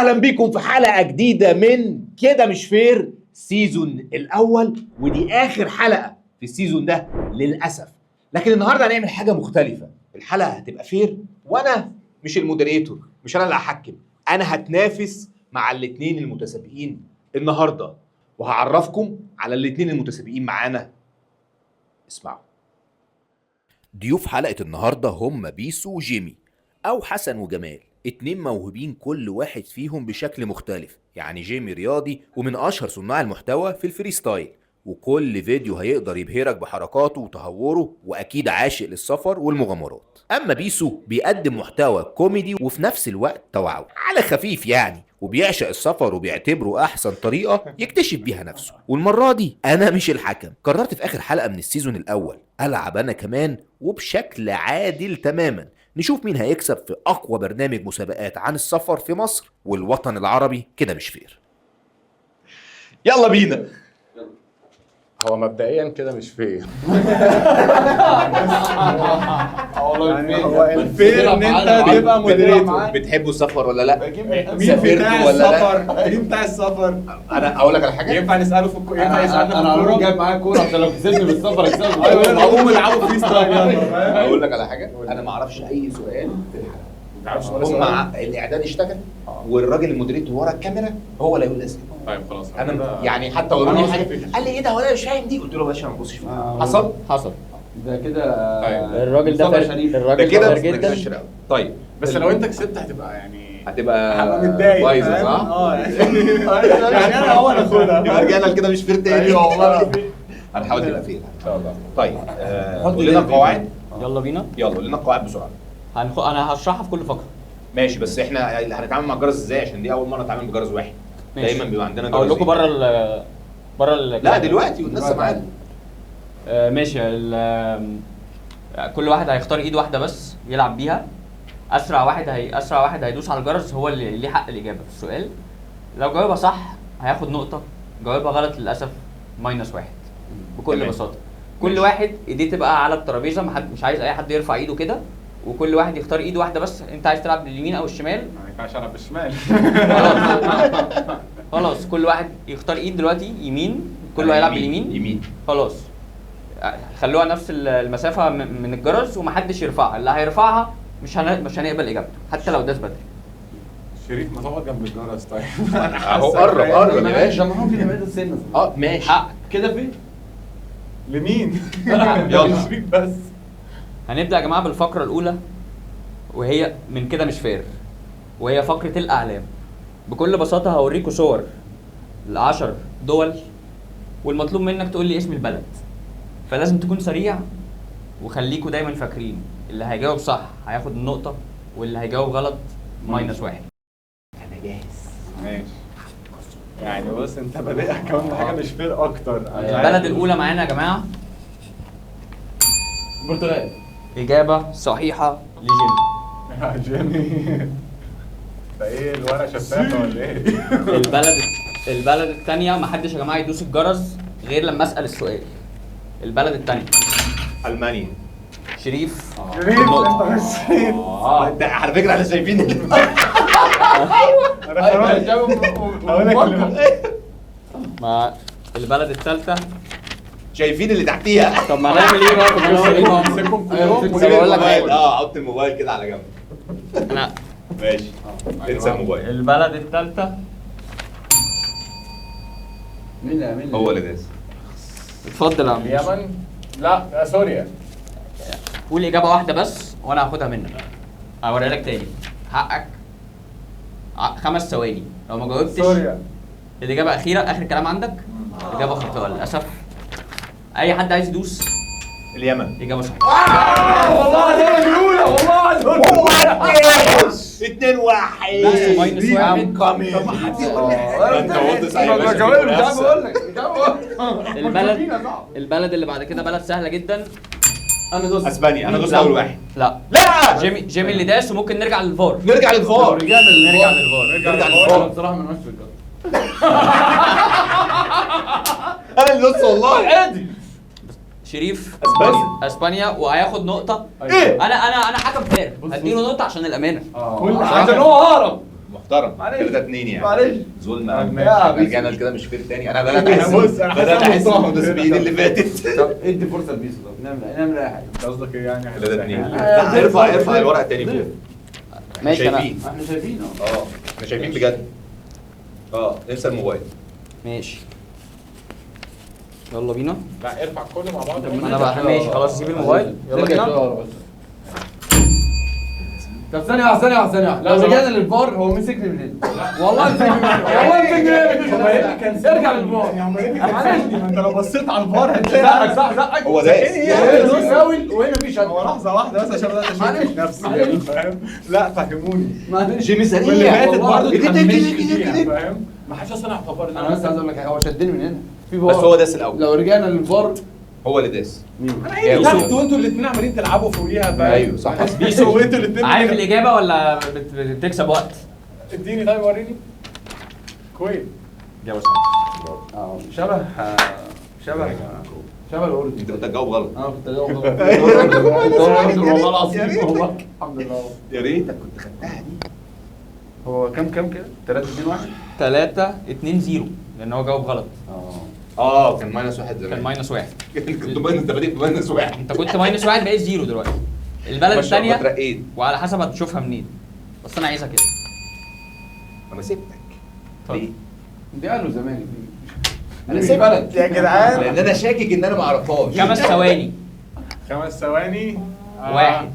اهلا بيكم في حلقه جديده من كده مش فير سيزون الاول، ودي اخر حلقه في السيزون ده للاسف. لكن النهارده هنعمل حاجه مختلفه. الحلقه هتبقى فير وانا مش المودريتور، مش انا اللي هحكم، انا هتنافس مع الاثنين المتسابقين النهارده، وهعرفكم على الاثنين المتسابقين معانا. اسمعوا. ضيوف حلقة النهاردة هم بيسو وجيمي أو حسن وجمال، اتنين موهوبين كل واحد فيهم بشكل مختلف. يعني جيمي رياضي ومن أشهر صناع المحتوى في الفريستايل، وكل فيديو هيقدر يبهرك بحركاته وتهوره، وأكيد عاشق للسفر والمغامرات. أما بيسو بيقدم محتوى كوميدي وفي نفس الوقت توعوي على خفيف يعني، وبيعشق السفر وبيعتبره احسن طريقه يكتشف بيها نفسه. والمره دي انا مش الحكم، قررت في اخر حلقه من السيزون الاول العب انا كمان وبشكل عادل تماما، نشوف مين هيكسب في اقوى برنامج مسابقات عن السفر في مصر والوطن العربي. كده مش فير. يلا بينا. هو مبدئيا كده مش فير. هو الفير ان انت تبقى مودريتور. بتحبوا السفر ولا لا؟ مين بتاع السفر؟ مين بتاع السفر؟ انا اقول لك على حاجه. ينفع نساله في ينفع يسالنا انا في هروح الكوره؟ جايب معايا كوره عشان لو كسبني بالسفر اكسبك. ايوه نقوم نلعبوا فري ستايل يلا. اقول لك على حاجه، انا ما اعرفش اي سؤال في الحلقه. ما تعرفش ولا سؤال؟ هم الاعداد اشتغل والراجل المودريتور ورا الكاميرا هو اللي هيقول الاسئله. طيب خلاص انا يعني حتى وروني أنا حاجه واثق قال لي ايه ده وانا مش فاهم دي، قلت له يا باشا ما تبصش فيها. حصل ده كده الراجل ده مصطفى فرق، شريف. الراجل كده ده جدا. طيب بس لو انت كسبت هتبقى يعني هتبقى متضايق بايظه فاهم؟ صح؟ يعني انا هو ناخدها يبقى رجعنا لكده مش فير تاني. ايوه والله هنحاول تبقى فير ان شاء الله. طيب قول لنا القواعد. يلا بينا. يلا قول لنا القواعد بسرعه. انا هشرحها في كل فقره. ماشي، بس احنا هنتعامل مع الجرس ازاي؟ عشان دي اول مره نتعامل بجرس واحد. ماشي. دايما بيبقى عندنا جرس. اقول لكم بره لا دلوقتي والناس معانا. ماشي. كل واحد هيختار ايد واحده بس يلعب بيها. اسرع واحد هيدوس على الجرس هو اللي ليه حق الاجابه في السؤال. لو جاوبها صح هياخد نقطه، جاوبها غلط للاسف -1 بكل تمام. بساطه. كل واحد ايديه تبقى على الترابيزه، مش عايز اي حد يرفع ايده كده، وكل واحد يختار ايد واحده بس. انت عايز تلعب باليمين او الشمال؟ ما ينفعش العب بالشمال. خلاص كل واحد يختار ايد دلوقتي يمين، كله هيلعب باليمين. يمين. خلاص خلوها نفس المسافه من الجرس ومحدش يرفعها. اللي هيرفعها مش هنقبل اجابته حتى لو داس بدري. شريف ما تقعد جنب الجرس طيب. اهو قرب يا باشا. ده ممكن يبعد السن. ماشي. حق كده فين؟ لمين؟ يلا. شريف بس. هنبدا يا جماعه بالفقره الاولى، وهي من كده مش فير، وهي فقره الاعلام. بكل بساطه هوريكم صور ل10 دول، والمطلوب منك تقول لي اسم البلد. فلازم تكون سريع، وخليكوا دايما فاكرين اللي هيجاوب صح هياخد النقطه، واللي هيجاوب غلط -1. انا جاهز. ماشي. يعني بص انت بادئها كمان حاجه مش فير اكتر. البلد الاولى معانا يا جماعه البرتغال. اجابه صحيحه لجيمي. يا جيمي ده ايه الورقه شفافه ولا ايه؟ البلد الثانيه محدش يا جماعه يدوس الجرس غير لما اسال السؤال. البلد الثانيه المانيا. شريف. شريف انت مش شريف. ده على فكره احنا شايفين مع البلد الثالثه. شايفين اللي تحتيها. طب ما هنعمل ايه بقى في الجزء ده؟ امسكهم طب أقول لك الموبايل. حاجة. حط الموبايل كده على جنب. انا ماشي. انسى الموبايل. البلد الثالثه مين هو اللي داس. اتفضل يا عم. اليمن. لا سوريا. قول اجابه واحده بس وانا هاخدها منك. هوريها لك تاني. حقك 5 ثواني. لو ما جاوبتش سوريا. الاجابه اخيره، اخر كلام عندك. اجابه خاطئه للاسف. اي حد عايز يدوس؟ اليمن. اجابه صحيحه. والله ده الاولى والله هو 2-1. بصوا -1. انت قلت صحيح يا باشا. بقول لك البلد اللي بعد كده بلد سهله جدا. انا دوست. اسبانيا. انا دوست لا. اول واحد. لا لا جيمي اللي داس، وممكن نرجع للفار. نرجع للفار. نرجع للفار. نرجع للفار. بصراحه من وش الجرس. انا اللي دوست والله. عادي. شريف اسبانيا. وهياخد نقطه. ايه؟ انا حكم فير، هديله نقطه عشان الامانه. عشان هو هرب. محترم. معلش. 3-2 يعني. معلش. ظلم طب قوي. ماشي. يا بيسو. رجعنا كده مش فير تاني. انا بدات احس بص، أنا بدات حاسس احس بالضغط. بالمدربين اللي فاتت. طب ادي فرصه لبيسو. طب نعمل اي حاجه. انت قصدك ايه يعني؟ 3-2. لا ارفع الورق تاني فوق. ماشي انا شايفين. احنا شايفين اهو. احنا شايفين بجد. انسى الموبايل. ماشي. يلا بينا. لا ارفع كله مع بعض. انا بقى ماشي خلاص سيب الموبايل يلا بينا. طب ثانية واحدة. لو رجعنا للفار هو مسكني من هنا. والله مسكني من هنا. كان ارجع للفار. ما انت لو بصيت على الفار هتلاقي زقك. هو داس. فاول وهنا في شد. هو لحظة واحدة بس عشان بدأت اشوف نفسي. فاهم؟ لا فهموني. جيمي سريع. واللي فاتت برضه كده فاهم؟ ما حدش اصلا اعتبر انا بس عايز اقول لك حاجة هو شدني من هنا. في بس هو داس الاول. لو رجعنا للفار هو اللي داس. انا تحت وانتوا الاثنين عمالين تلعبوا فوقيها فاهم؟ ايوه صح. بيسو وانتوا الاثنين عارف الاجابه ولا بتكسب وقت؟ اديني طيب وريني. كويس. اجابه صح. شبه الاردن. انت كنت هتجاوب غلط. انا كنت اجاوب والله العظيم والله الحمد لله. يا ريتك كنت خدتها دي. هو كام كده؟ 3-2-1 3-2-0 لان هو جاوب غلط. كان -1 زمان. كان -1. كنت انت بادئ ب-1. انت كنت -1 بقيت 0 دلوقتي. البلد الثانيه اترقيت. وعلى حسب هتشوفها منين. بس انا عايزها كده. انا سبتك. ليه؟ دي قالوا زمان دي. انا سبتك يا جدعان. لان انا شاكك ان انا ما اعرفهاش. 5 ثواني. 5 ثواني. 1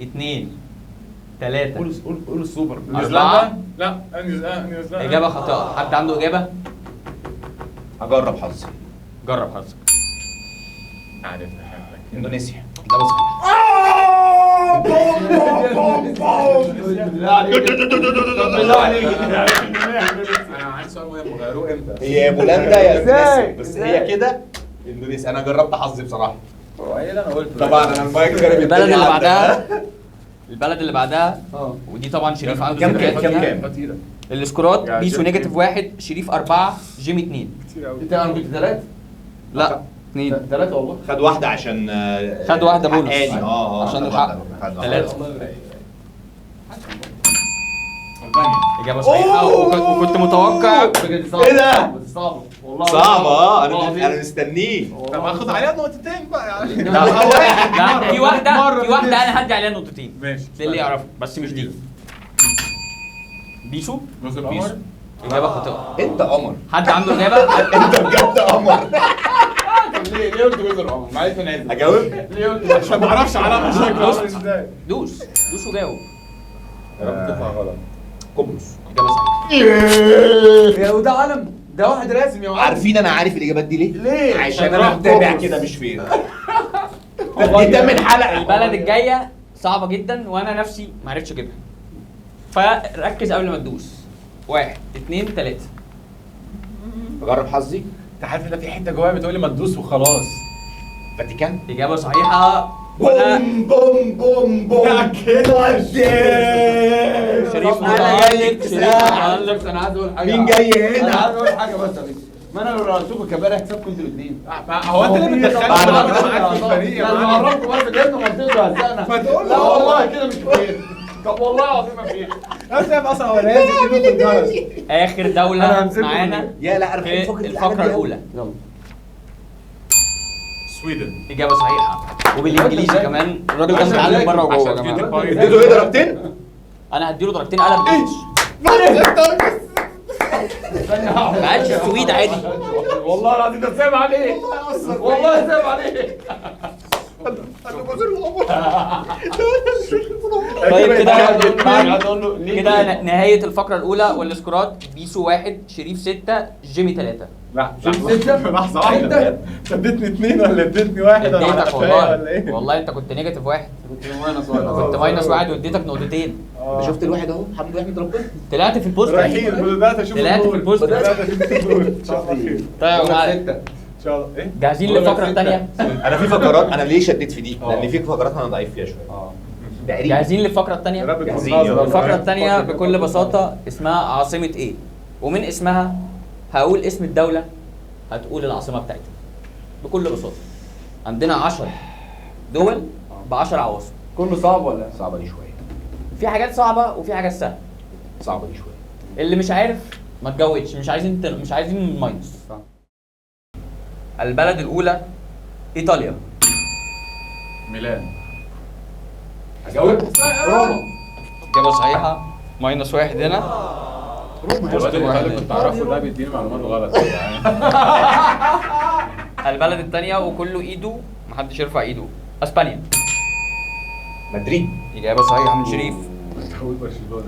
2 3 قول السوبر. 4. لا نيوزيلندا. اجابه خاطئه. حد عنده اجابه؟ هجرب حظي. جرب حظك. عارف اندونيسيا. ده بس. بالله عليك. انا عندي سؤال مهم غيروه امتى؟ هي بولندا يا ازاي؟ اندونيسيا بس هي كده اندونيسيا. انا جربت حظي بصراحه. هو ايه اللي انا قلته؟ طبعا انا المايك جرب البلد اللي بعدها البلد اللي بعدها اه ودي طبعا شريف عنده كام ذكريات فيها. كتير السكورات يا بيسو جيمي. -1 شريف 4 جيمي 2. قوي. انت انا كنت 3 لا 2 3 والله. خد واحده عشان خد واحدة بونص. حقاني. عشان خد الحق. واحدة. خد واحدة. 3. والله برايق. اجابه صحيحه وكنت متوقع. ايه ده؟ بس صعبه والله. صعبة. والله العظيم. انا مستنيه. طب هاخد عليها نقطتين بقى يعني. لا في واحده انا هدي عليها نقطتين. ماشي. اللي يعرفها بس مش دي. بيسو جزر القمر. اجابه خاطئه. انت قمر. حد عنده اجابه؟ انت بجد قمر. ليه قلت جزر القمر؟ معلش انا اسف. اجاوب. ليه قلت عشان ما اعرفش علامه شكله دوس. عامل ازاي. دوس وجاوب. يا رب تطلع غلط. قبرص. اجابه صحيحه. يا وده علم ده واحد راسم يا معلم. عارفين انا عارف الاجابات دي ليه؟ ليه؟ عشان انا متابع كده مش فين. ده من حلقه. البلد الجايه صعبه جدا وانا نفسي ما عرفتش اجيبها. فركز قبل ما تدوس. 1 2 3. اجرب حظي. انت عارف ان في حته جوايا بتقول لي ما تدوس وخلاص. فاتيكان. اجابه صحيحه. بوم بوم بوم بوم. كده شريف أنا جاي متألق. شريف متألق. انا عايز اقول حاجه. مين جاي انا هنا؟ عايز اقول حاجه بس يا بيسو. ما انا لو رحتكم كباري هكسبكم انتوا الاثنين. هو انت اللي بتدخلني معاك في الفريق يا معلم؟ انا هعرفكم بس جبنا منطقه هزقنا. ما تقول لا والله كده مش كتير. طب والله العظيم ما فيه. انت يا اصلا هو لازم يدوس الجرس. اخر أنا دوله همسكه معانا يا لا انا في بحب الفقره الاولى. يلا. سويدن. اجابه صحيحه وبالانجليزي كمان. الراجل ده متعلم بره وجوه يا جماعه. اديته ايه ضربتين؟ انا هديله درجتين قلم انجلش. ثانية واحدة. ما قالش السويد عادي. والله العظيم ده سايب عليك. والله سايب عليك. طيب كده نهايه الفقره الاولى والسكورات بيسو 1 شريف 6 جيمي 3. لا لحظة واحدة. انت اديتني 2 ولا اديتني 1 ولا اديتك ولا والله ايه؟ والله انت كنت نيجاتيف 1. كنت كنت -1 واديتك نقطتين. انت شفت الواحد اهو الحمد لله احمد ربنا. طلعت في البوست. رايحين بدات اشوف طلعت في الجول. البوست. بدات اشوف الجول. ان شاء الله خير. طيب يا جماعه ان شاء الله ايه؟ جاهزين للفقره الثانيه؟ انا في فقرات انا ليه شديت في دي؟ لان في فقرات انا ضعيف فيها شويه. تقريبا. جاهزين للفقره الثانيه؟ جاهزين، يلا. الفقره الثانيه بكل بساطه اسمها عاصمه ايه؟ ومن اسمها هقول اسم الدوله هتقول العاصمه بتاعتها. بكل بساطه عندنا 10 دول ب 10 عواصم. كله صعب ولا؟ صعبه دي شويه. في حاجات صعبه وفي حاجات سهله. صعبه دي شويه. اللي مش عارف ما تجاوبش، مش عايزين ماينس. البلد الاولى ايطاليا. ميلان. هجاوب روما. اجابه صحيحه، -1 هنا. روما. الواد اللي كنت اعرفه ده بيديني معلومات غلط يعني. البلد الثانيه وكله ايده، محدش يرفع ايده. اسبانيا. مدريد. اجابه صحيحه من شريف. هقول برشلونه.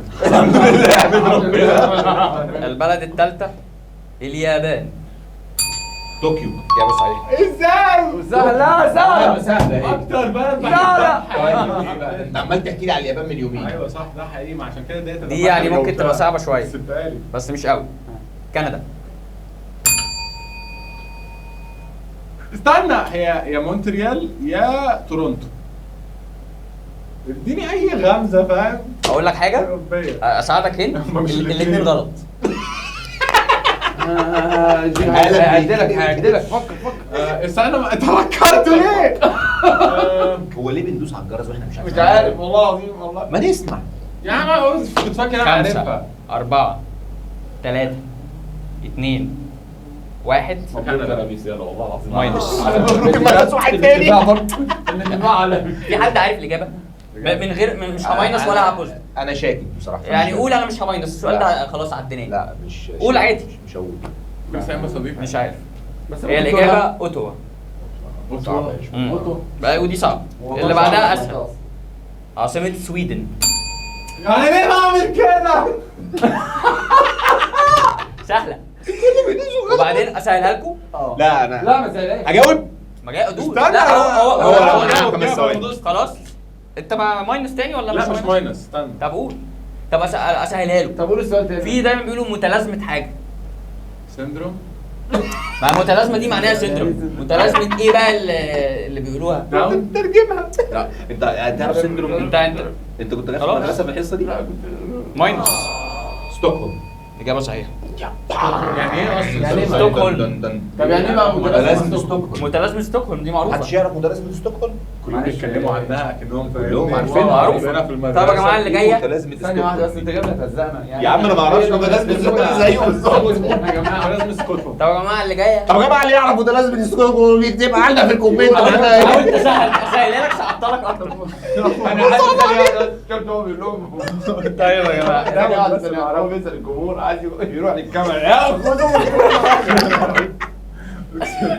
البلد الثالثه اليابان. طوكيو. اجابه صحيحه. ازاي؟ سهله سهله ايه؟ اكتر بلد انت عمال تحكي لي على اليابان من يومين. ايوه صح، ده حقيقي، ما عشان كده دي يعني ممكن تبقى صعبه شويه سبتها لي. بس مش قوي. كندا. استنى، هي يا مونتريال يا تورونتو. اديني اي غمزه، فاهم؟ اقول لك حاجه اوروبيه. اساعدك هنا، هما مش الاثنين الاتنين. غلط. هعدلك فكر. استنى، انت فكرت ليه؟ هو ليه بندوس على الجرس واحنا مش عارفين؟ مش عارف والله العظيم والله. ما نسمع. يا عم كنت فاكر انا 5 عارفها. 4 3 2 1 كندا بيس، يلا والله العظيم. ماينس. ممكن ماينس واحد تاني. في حد عارف الاجابه؟ من غير مش هماينس ولا هبوزيتيف. انا شاكك بصراحه. يعني قول انا مش هماينس، السؤال ده خلاص عديناه. لا مش قول عادي. مش هقول. بس يا صديقي مش عارف. هي الاجابه اوتوا. صعبة. بقى ودي صعبه. اللي بعدها اسهل. عاصمه السويدن. يعني ليه بعمل كده؟ سهله. وبعدين اسهلها لكم. لا انا لا ما سألهاش. هجاوب. ما جاي ادوس. استنى، لا هو هو خمس ثواني. خلاص. انت مع ماينس تاني ولا لا مش ماينس، استنى. طب قول. طب اسهلها له. طب قول السؤال تاني. في دايما بيقولوا متلازمه حاجه. سندروم. ما المتلازمه دي معناها سندروم. متلازمه ايه بقى اللي بيقولوها؟ داون. ترجمها. لا انت تعرف سندروم انت انت كنت داخل خلاص. مدرسه في الحصه دي؟ ماينس. ستوكهولم. اجابه صحيحه. يعني ايه اصلا؟ يعني ايه ستوكهولم؟ طب يعني ايه بقى متلازمه ستوكهولم؟ متلازمه ستوكهولم دي معروفه. محدش يعرف متلازمه ستوكهولم؟ كلهم بيتكلموا عنها كأنهم كلهم عارفينها. معروفة في المدرسة. طب يا جماعه اللي جايه متلازمه ثانية واحدة بس، ستوكهولم. انت جايب لك هزقنا يعني. يا عم انا ما اعرفش متلازمه ستوكهولم زيه بالظبط. يا جماعة لازم اسكتهم. طب يا جماعه اللي جايه طب يا جماعه اللي يعرف متلازمه ستوكهولم يكتب عندنا في الكومنت. حاولت اسهلها لك صعبتها لك اكتر. انا حاسس ان كابتن هو بيقول لهم. طيب يا جماعه هو بيسأل الجمهور عايز يروح للكاميرا يا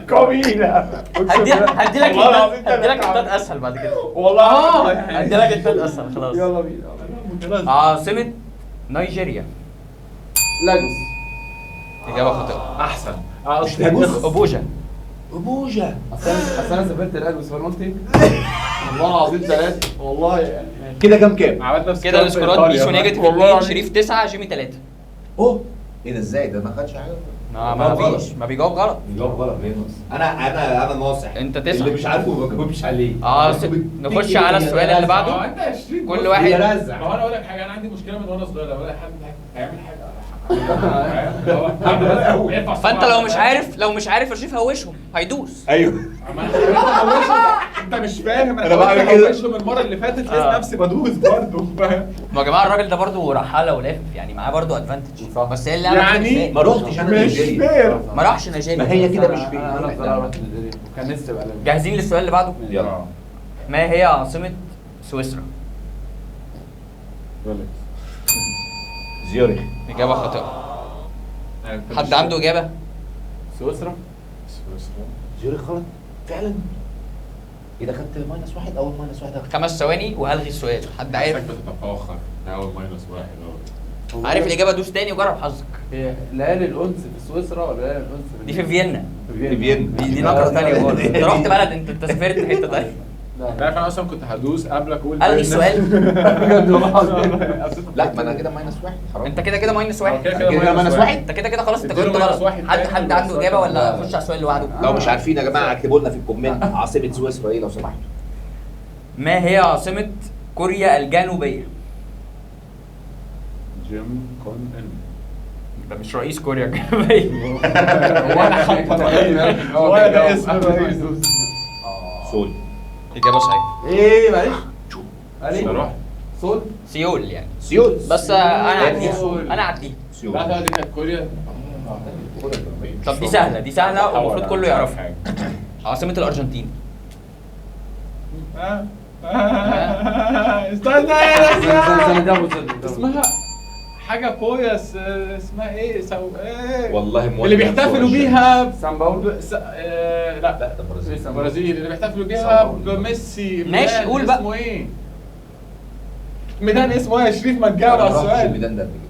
كمينة. هدي لك انتات اسهل بعد كده. والله هدي لك انتات اسهل خلاص. يلا بينا. عاصمه نيجيريا. لاجوس. اجابه خاطئه. احسن. مش لاجوس. ابوجا. ابوجا. اصل انا سافرت لاجوس فانا قلت ايه؟ والله العظيم 3 والله يعني. كده كام؟ عملت نفس كده السكورات بيسو نيجاتيف 2، شريف 9، جيمي 3. اوه ايه ده ازاي ده ما خدش حاجه؟ ما فيش، ما بيجاوب غلط. بيجاوب غلط ليه نص؟ انا ناصح. انت 9. اللي مش عارفه ما بجاوبش عليه. نخش على السؤال اللي بعده. انت 20 كل واحد يرزع. ما هو انا اقول لك حاجه، انا عندي مشكله من وانا صغير، لو الاقي حد هيعمل حاجه فانت لو مش عارف يا شريف هوشهم هيدوس. ايوه انت مش فاهم، أنا بعمل كده. من المره اللي فاتت لقيت نفسي بدوس برضه، فاهم؟ ما يا جماعه الراجل ده برضه رحاله ولافف، يعني معاه برضه ادفانتج. بس هي اللي عملت يعني كده إزاي؟ ما روحتش انا مش نيجيريا. فير. ما راحش نيجيريا. ما هي كده مش انا فيه. بصراحه رحت نيجيريا كان نفسي ابقى لازم. جاهزين للسؤال اللي بعده؟ يلا. ما هي عاصمه سويسرا؟ زيورخ. اجابه خاطئه. حد عنده اجابه؟ سويسرا؟ زيورخ غلط فعلا. اذا خدت ماينس واحد اول ماينس واحد 5 ثواني وهلغي السؤال. حد عارف؟ بتتفاخر اول ماينس واحد. عارف الاجابه؟ دوس تاني وجرب حظك. هي ليالي الانس في سويسرا ولا ليالي الانس دي في فيينا. في فيينا. دي نقره ثانيه خالص. انت رحت بلد، انت سافرت في حته ثانيه. عارف انا اصلا كنت هدوس قبلك اقول الغي السؤال. لا ما انا كده ماينس واحد حرام. انت كده ماينس واحد. كده ماينس واحد. انت كده خلاص، انت اديله كنت ماينس غلط. واحد حد تاني عنده اجابه ولا اخش على السؤال اللي بعده؟ لو مش عارفين يا جماعه اكتبوا لنا في الكومنت عاصمه سويسرا ايه لو سمحتوا. ما هي عاصمه كوريا الجنوبيه؟ جيم كون ان. ده مش رئيس كوريا الجنوبيه. هو ده اسم الرئيس. سول. اجابه صحيحه. ايه معلش روح سيول يعني. سيول. بس انا اعديها سيول. انا اعديها. سيول. لا دي كانت كوريا. طب دي سهله دي سهله والمفروض كله يعرفها. عاصمه الارجنتين. استنى اسمها حاجه كويا اسمها ايه ايه والله اللي بيحتفلوا بيها سان باولو. لا ده برازيل. البرازيل اللي بيحتفلوا بيها بميسي. ماشي، ميدان قول بقى. اسمه ايه؟ ميدان اسمه ايه يا شريف؟ ما تجاوب على السؤال. الميدان ده قبل كده.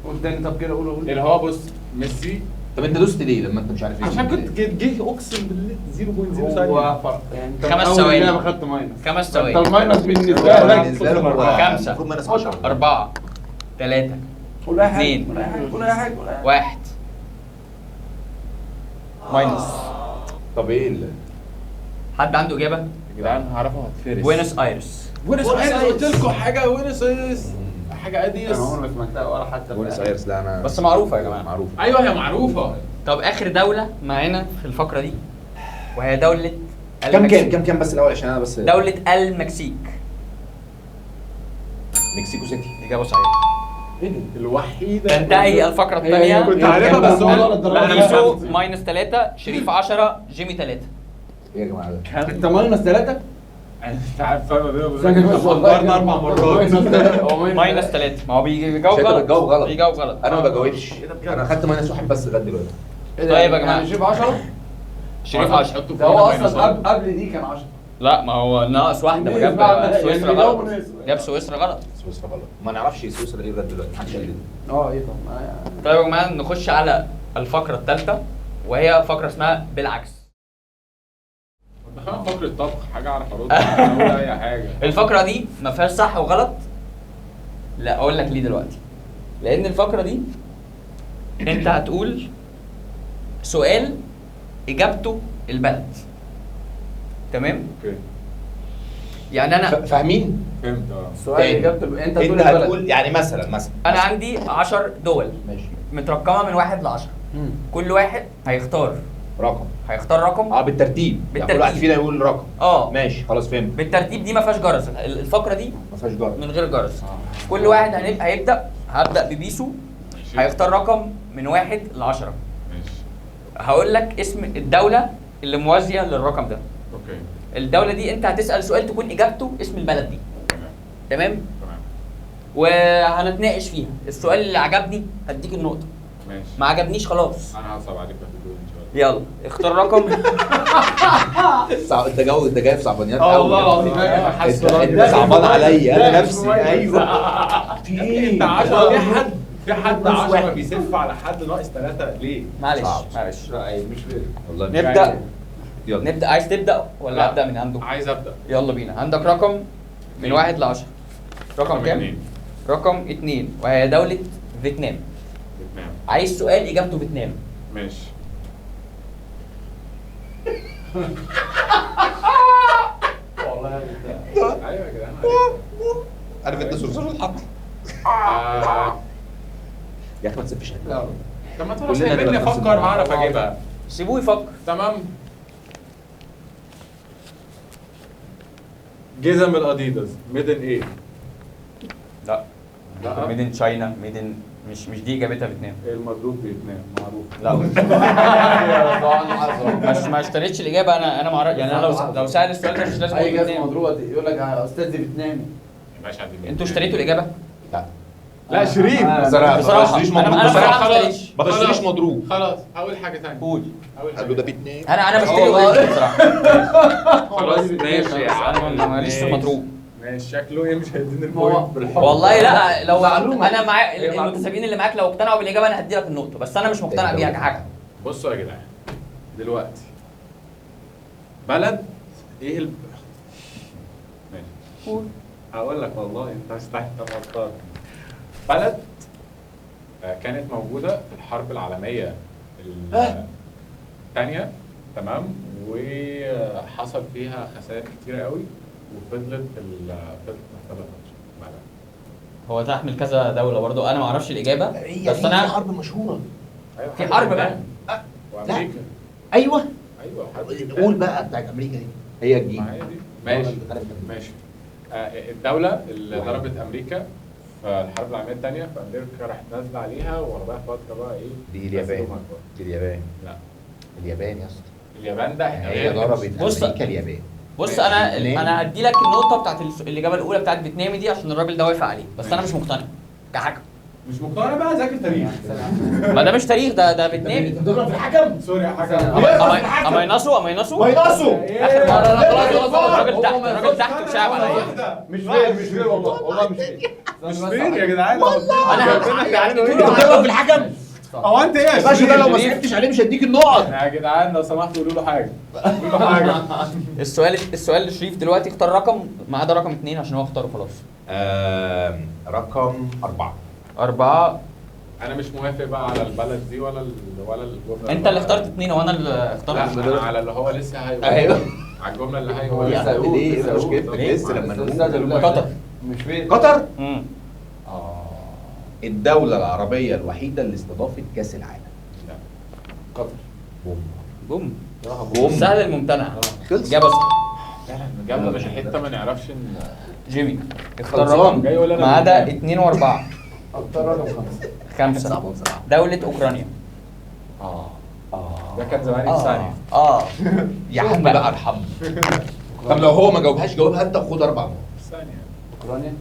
قول تاني طب كده قول اللي هو بص ميسي. طب انت دوست ليه لما انت مش عارف ايه؟ عشان كنت جه اقسم بالله 0.0 ثانيه. هو فرق يعني انت 5 أول ثواني. لعبة خدت ماينس. 5 انت ثواني. الماينس بالنسبه بالنسبه لك له هو 5 المفروض ما نسمعش 4 3 قول اي حاجه 2 قول اي حاجه قول اي حاجه قول أي حاجة. 1 ماينس. طب ايه اللي حد عنده اجابه؟ يا جدعان هعرفها هتفرس. بوينوس ايرس. بوينس ايرس قلت لكم حاجه وينس ايرس حاجه اديس. انا عمري ما سمعتها ولا حتى بوينس ايرس ده انا بس معروفه يا جماعه. معروف. ايوه هي معروفه. طب اخر دوله معانا في الفقره دي وهي دوله كم المكسيك. كم بس الاول عشان انا بس. دوله المكسيك. مكسيكو سيتي. اجابه صحيحه. ايه ده؟ الوحيده تنتهي الفقره الثانيه. كنت عارفها بس هو غلط بيسو ماينس 3 شريف 10 جيمي 3. ايه يا جماعه ده؟ انت ماينس 3 انت عارف الفرق بينهم ثانية بس والله. فكرنا 4 مرات. ماينس 3 ما هو بيجاوب شكله غلط. بتجاوب غلط. بيجاوب غلط. انا ما بجاوبش. انا خدت ماينس واحد بس لغايه دلوقتي. طيب يا جماعه. يعني شوف 10 شريف 10. ده هو اصلا قبل دي كان 10 لا ما هو ناقص واحده ما جاب سويسرا غلط. جاب سويسرا غلط. سويسرا غلط. ما نعرفش سويسرا ايه لغايه دلوقتي. محدش قال لي. ايه طبعا طيب يا جماعه نخش على الفقره الثالثه وهي فقره اسمها بالعكس. فكرة طبخ حاجه اعرف ارد اقول اي حاجه. الفقره دي ما فيهاش صح وغلط. لا اقول لك ليه دلوقتي. لان الفقره دي انت هتقول سؤال اجابته البلد. تمام؟ اوكي يعني انا فاهمين؟ فهمت السؤال تاني. اجابته انت انت تقول هتقول يعني مثلا انا عندي 10 دول ماشي مترقمه من 1 ل 10. كل واحد هيختار رقم. رقم بالترتيب. يعني كل واحد فينا يقول رقم. ماشي خلاص فهمت. بالترتيب. دي ما فيهاش جرس. الفقره دي ما فيهاش جرس. من غير جرس. كل واحد هبدا ببيسو هيختار رقم من 1 ل 10. ماشي هقول لك اسم الدوله اللي موازيه للرقم ده. اوكي الدوله دي انت هتسال سؤال تكون اجابته اسم البلد دي. تمام تمام تمام وهنتناقش فيها. السؤال اللي عجبني هديك النقطه. ماشي ما عجبنيش خلاص. انا هصعب عليك في الدول ان شاء الله. يلا اختار رقم. انت جاي في صعبانيات والله العظيم انت صعبان عليا انا نفسي. ايوه في ايه؟ انت 10 في حد 10 بيسف على حد ناقص 3 ليه؟ معلش صعب. معلش. مش فاهم والله. نبدا. يلا نبدا. عايز تبدا ولا لا. ابدا من عنده؟ عايز ابدا. يلا بينا. عندك رقم من 1 ل 10. رقم كام؟ 2. رقم 2 وهي دوله فيتنام. فيتنام. عايز سؤال اجابته فيتنام. ماشي والله ايوه يا جدعان عارف انت صرصور الحق. يا اخي ما تسفش حاجه. طب ما انت كلنا سايبني نبقى نفس افكر هعرف اجيبها. سيبوه يفكر. تمام. جزم الاديداس ميدن ايه؟ لا لا. ميدن تشاينا. ميدن مش دي اجابتها فيتنام. ايه المضروب فيتنام معروف. لا مش ما اشتريتش الاجابه. انا ما اعرف يعني. انا لو سال السؤال ده مش لازم اي اقول جزمه فيتنام. مضروبه دي يقول لك يا استاذ فيتنامي. ماشي عادي. انتوا اشتريتوا الاجابه؟ لا لا شريف. بصراحه انا بصراحة ما اشتريتش. ما تشتريش مضروب. خلاص هقول حاجه ثانيه. قول. اول قال له ده باتنين. انا بشتري اوريجنال بصراحه. خلاص ماشي يا عم. انا ماليش في مضروب. ماشي شكله ايه مش هيديني البوينت. والله لا. لو معلومة. انا مع هي معلومة. المتسابقين اللي معاك لو اقتنعوا بالاجابه انا هدي لك النقطه. بس انا مش مقتنع بيها كحاجه. بصوا يا جدعان دلوقتي بلد ايه ماشي قول. هقول لك والله انت مستحيل تفكر. بلد كانت موجوده في الحرب العالميه الثانيه تمام وحصل فيها خسائر كتيره قوي وفضلت مختلفه بعدها. هو تحمل كذا دوله برضو. انا ما اعرفش الاجابه بس انا حرب مشهوره. ايوه في حرب بقى. وامريكا. ايوه ايوه قول بقى بتاعت امريكا دي. هي الجيم. ما هي دي ماشي ماشي الدولة اللي ضربت أمريكا في الحرب العالمية الثانية، فأمريكا راحت نازلة عليها وراها فترة بقى إيه؟ دي اليابان. نزلوها جوه. دي اليابان. لا اليابان يا اسطى. اليابان ده هي ضربت بص- امريكا اليابان. بص فيتنام. انا هدي لك النقطه بتاعت الاجابه الاولى بتاعت فيتنامي دي عشان الراجل ده وافق عليه، بس انا مش مقتنع كحكم. مش مقتنع بقى ذاكر تاريخ. ما ده مش تاريخ، ده فيتنامي. بتضرب في الحكم. سوري يا حاجة. اما ينصوا مايناسو. اخر مره لا خلاص الراجل تحت، الراجل تحت وشعب عليا. مش فير والله مش فير. مش فين يا جدعان؟ انا بتضرب في الحكم. هو أنت إيه يا يا باشا ده لو ما شريف. صعبتش عليه مش هديك النقط. يا جدعان لو سمحتوا قولوا له حاجة. قولوا له حاجة. السؤال لشريف دلوقتي، اختار رقم ما عدا رقم 2 عشان هو اختاره خلاص. رقم 4. 4. أنا مش موافق بقى على البلد دي ولا الجملة. انت اللي اخترت 2 وانا اللي لا اخترت. أنا على اللي هو لسه هيقول. ايوه. على الجملة اللي هو هيقول. لسه هيقول. ليه؟ لسه مش هيقول. كده ليه؟ لسه لما استاذ نقول قطر. مش فير. قطر امم الدولة العربية الوحيدة اللي استضافت كأس العالم. قطر. بوم. بوم. بوم. سهل الممتنع. خلص. اجابه صح. جابنا من حتة ما نعرفش إن جيمي اختار خلصان. رقم جاي يقول أنا ما عدا من- 2 و4. اختار رقم 5. 5. دولة اوكرانيا. ده كان زماني في ثانية. يا عم بقى ارحمني. طب لو هو ما جاوبهاش جاوبها انت وخد 4 نقط. ثانية. اوكرانيا.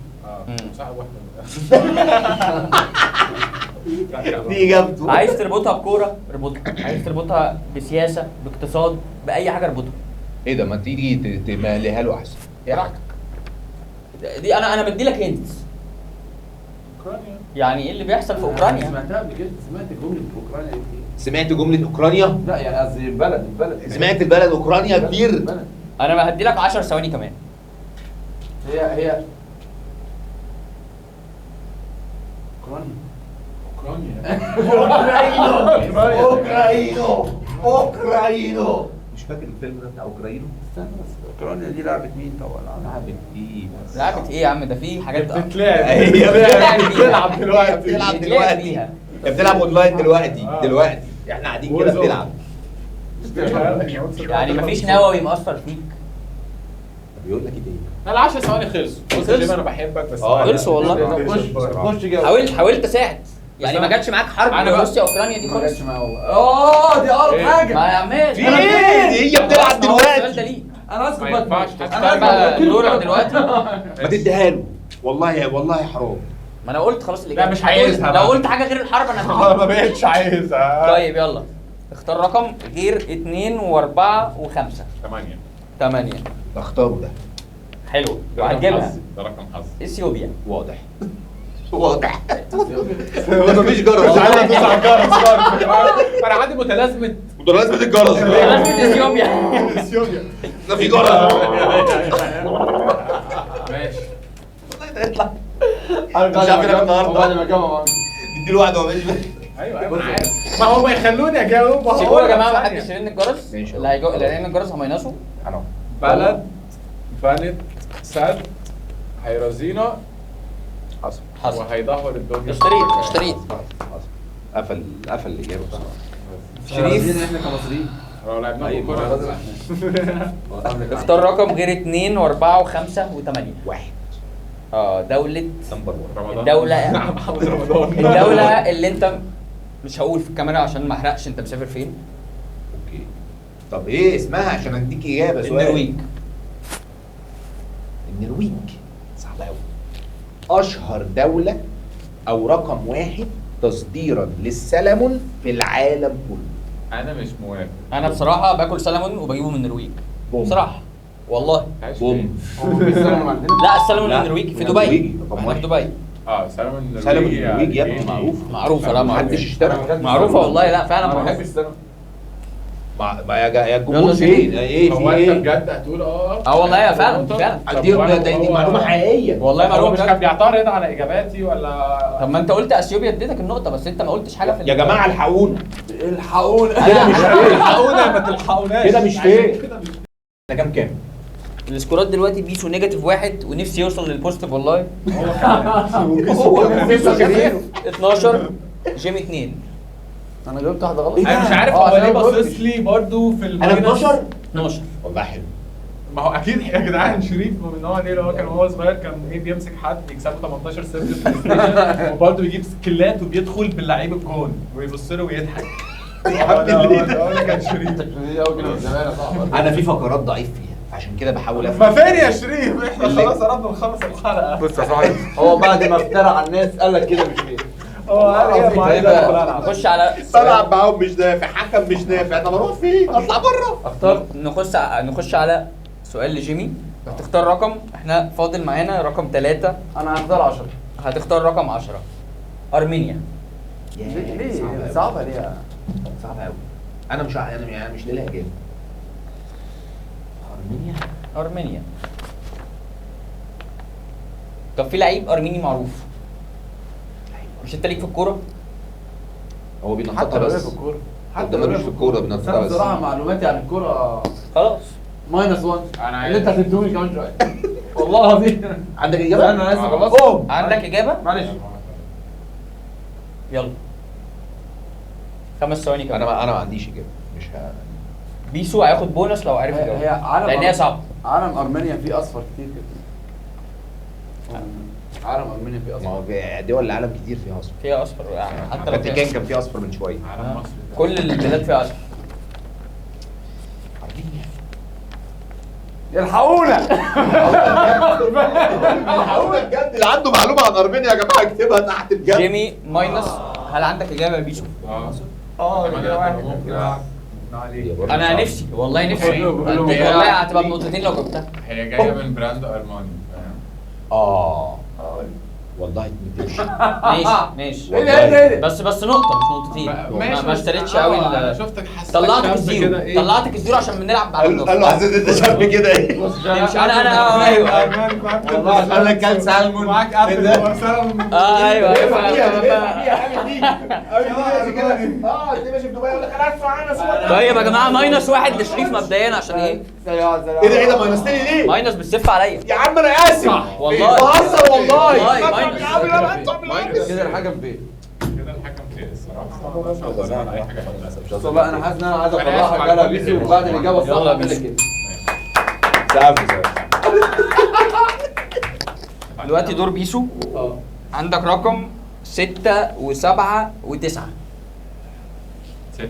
صعب واحدة. دي اجابته. عايز تربطها بكوره اربطها، عايز تربطها بسياسه باقتصاد باي حاجه اربطها. ايه ده ما تيجي تماليها له احسن. ايه رايك؟ دي انا بدي لك هنت. أوكرانيا. يعني ايه اللي بيحصل في اوكرانيا؟ سمعتها قبل كده، سمعت جملة اوكرانيا دي كتير. سمعت جملة اوكرانيا؟ لا يعني قصدي البلد. سمعت البلد اوكرانيا كتير؟ البلد. انا ما هدي لك 10 ثواني كمان. هي اوكرانيا. اوكراينو مش فاكر الفيلم ده بتاع اوكراينو؟ استنى بس، اوكرانيا دي لعبة مين طبعا؟ لعبت ايه بس؟ لعبه ايه يا عم؟ ده في حاجات بتتلعب. هي بتلعب دلوقتي. بتلعب بيتلعب دلوقتي. بيها. هي بتلعب اونلاين دلوقتي. آه. دلوقتي احنا قاعدين كده بنلعب. يعني مفيش نووي مأثر فيك. بيقول لك ايه؟ ال 10 ثواني خلصوا. بص خلصوا. ليه انا بحبك بس. خلصوا والله. خش جاوب. حاولت اساعد. يعني ما جاتش معاك حرب أنا بقى- روسيا اوكرانيا دي ما خالص. جاتش معاه. دي اقرب إيه؟ حاجة. ما يا عماد في ايه؟ دي هي بتلعب السؤال ده دلوقتي. ليك. انا اسكت ما ينفعش بقى. اختار بقى دورك دلوقتي. ما تديها له. والله حرام. ما انا قلت خلاص الاجابه. لا، مش عايزها لو بقى. قلت حاجه غير الحرب انا انا ما بقتش عايزها. طيب يلا اختار رقم غير 2 و4 و5. 8. 8. اختاروا ده. حلو وهتجيبها. ده رقم حظ. اثيوبيا. واضح. واضح. مفيش جرس. مش عايز ادوس على الجرس برضه. انا عندي متلازمه لازمة الجرس. لازمة اثيوبيا. اثيوبيا. ده في جرس. ماشي. اطلع. مش عارف انا النهارده. وبعد ما جاوب اديله واحد وهو ماشي. ايوه انا عارف. ما هم يخلوني اجاوب. سيبوا يا جماعه ما ثانية. حدش يرن الجرس. ماشي. اللي هيرن الجرس هم ينسوا. حرام. بلد بنت سد هيرازينا حصل. وهيدهور الدنيا. اشتريت. قفل الاجابه بصراحه. شريف احنا كمصريين. لو لعبناها أيوة. كوره اختار رقم غير 2 و4 و5 و8. واحد. دولة نمبر 1. رمضان. الدولة محمد رمضان. الدولة اللي انت مش هقول في الكاميرا عشان ما احرقش انت مسافر فين. اوكي. طب ايه اسمها عشان اديك اجابه سؤال؟ النرويج. النرويج صعب قوي. اشهر دوله او رقم واحد تصديرا للسلمون في العالم كله. انا مش موافق. انا بصراحة باكل سلمون وبجيبه من النرويج. بوم. بصراحة والله. عايش بوم. فين؟ هو بيستلموا عندنا. لا السلمون لا، النرويجي في النرويجي دبي. رقم احنا في واحد. دبي. سلمون النرويجي. سلمون النرويج يا ابني معروف. معروفة لا محدش معروفة. اشترى. معروفة والله لا فعلا انا ما معروفة. بحبش السلمون. ما يا الجمهور يلا فين؟ شيرين. ايه هو في انت ايه؟ بجد هتقول والله يا فعلا فعلا. دي معلومه حقيقيه. والله هو معلومة مش كان بجد. بيعترض على اجاباتي ولا طب ما انت قلت اثيوبيا اديتك النقطة بس انت ما قلتش حاجة في يا جماعه الحقونا. الحقونا. كده مش فين. الحقونا ما تلحقوناش. كده مش فين. ده كام؟ السكورات دلوقتي بيسو -1 ونفسي يوصل للبوزيتيف والله. هو لسه كبير. 12 جيمي 2. انا جاوبت واحده غلط. انا مش عارف هو ليه باصص لي برضه في انا 12. 12. والله حلو. ما هو اكيد يا جدعان شريف من النوع دي اللي هو كان وهو صغير كان ايه بيمسك حد يكسبه 18 صفر في البلاي ستيشن وبرضه بيجيب سكيلات وبيدخل باللعيب الجون ويبص له ويضحك. ده كان شريف. دي اول كده من زمان يا صاحبي. انا في فقرات ضعيف فيها عشان كده بحاول ما فين يا شريف؟ احنا خلاص قربنا نخلص الحلقه. بص يا صاحبي، هو بعد ما افترى على الناس قال لك كده مش فيه. هو قال ايه؟ ما عايز ادخل العب. نخش على بلعب معاهم مش نافع، حكم مش نافع، طب اروح فين؟ اطلع بره. اختار. نخش على سؤال لجيمي. هتختار رقم، احنا فاضل معانا رقم 3. انا هختار 10. هتختار رقم 10. ارمينيا. ليه؟ صعبة ليه؟ صعب قوي. انا مش لاقي اجابه. ارمينيا. طب في لعيب ارميني معروف. مش انت ليك في الكوره؟ هو بينططها حتى لو هي بس. في الكورة. حتى ملوش في الكوره بس بينططها انا بس. بصراحة معلوماتي عن الكورة خلاص. -1. أنا عايز- اللي انت هتدوني كمان شوية. والله العظيم. عندك اجابه؟ انا لسه آه. خلاص. عندك اجابه؟ معلش. يلا 5 ثواني كمان. انا ما عنديش اجابه. مش بيسو هياخد بونص لو عرف يجاوب هي عالم لان هي صعبه. عالم ارمينيا فيه اصفر كتير كده. عالم ارمينيا فيه ما اصفر. هو دول العالم كتير فيها اصفر. فيها اصفر يعني حتى لو الفاتيكان كان فيه اصفر من شويه. عالم مصر. كل البلاد فيها اصفر. يلحقونا. الحقونا بجد اللي عنده معلومه عن ارمينيا يا جماعه اكتبها تحت بجد. جيمي ماينس. هل عندك اجابه يا بيسو؟ كده واحد عليك. انا نفسي والله نفسي والله والله هتبقى بنقطتين لو جبتها. هي جايه من براند ارماني فاهم؟ والله تمشي. ماشي ايه ده ايه ده؟ بس نقطه مش نقطتين. ما اشتريتش قوي انا شفتك حاسس طلعتك الزيرو طلعتك الزيرو عشان بنلعب بعد قال له حسيت انت شاب كده ايه؟ مش انا ايوه قال لك كان سالمون معاك ابل وسلام. ايوه انت ماشي في دبي يقول لك انا هدفع معانا طيب يا جماعه -1 لشريف مبدئيا عشان ايه؟ ايه ده ماينستني ليه؟ ماينس بتسف عليا يا عم انا اسف والله. بهزر والله ماينس. كده الحكم فين؟ كده الحكم فيه الصراحه مش هقدر اعمل اي حاجه خالص. طب انا حاسس ان انا عايز أنا آسف اطلعها على كده كل بيسي شيء. وبعد الاجابه الصح يلا اعمل بيسي. كده. دلوقتي دور بيسو. عندك رقم 6 و7 و9 6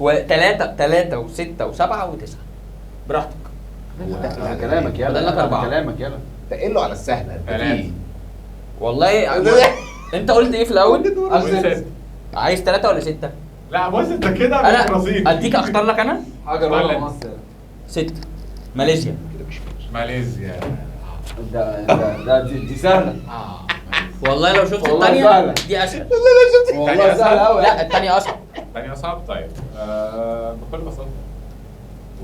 و3 و6 و7 و9 براحتك. كلامك يلا. فاضل لك 4. كلامك يلا. تقل له على السهل. 3 والله انت قلت ايه في الاول؟ عايز 3 ولا 6؟ لا بص انت كده مش انا رصيد. اديك اختار لك انا حاجه طلع. رابعه مصر. 6 ماليزيا. ماليزيا. دي سهله. والله لو شفت والله الثانيه سهلة. دي اسهل. والله سهله قوي. لا الثانيه اصعب. ثانية صعب. طيب بكل بساطة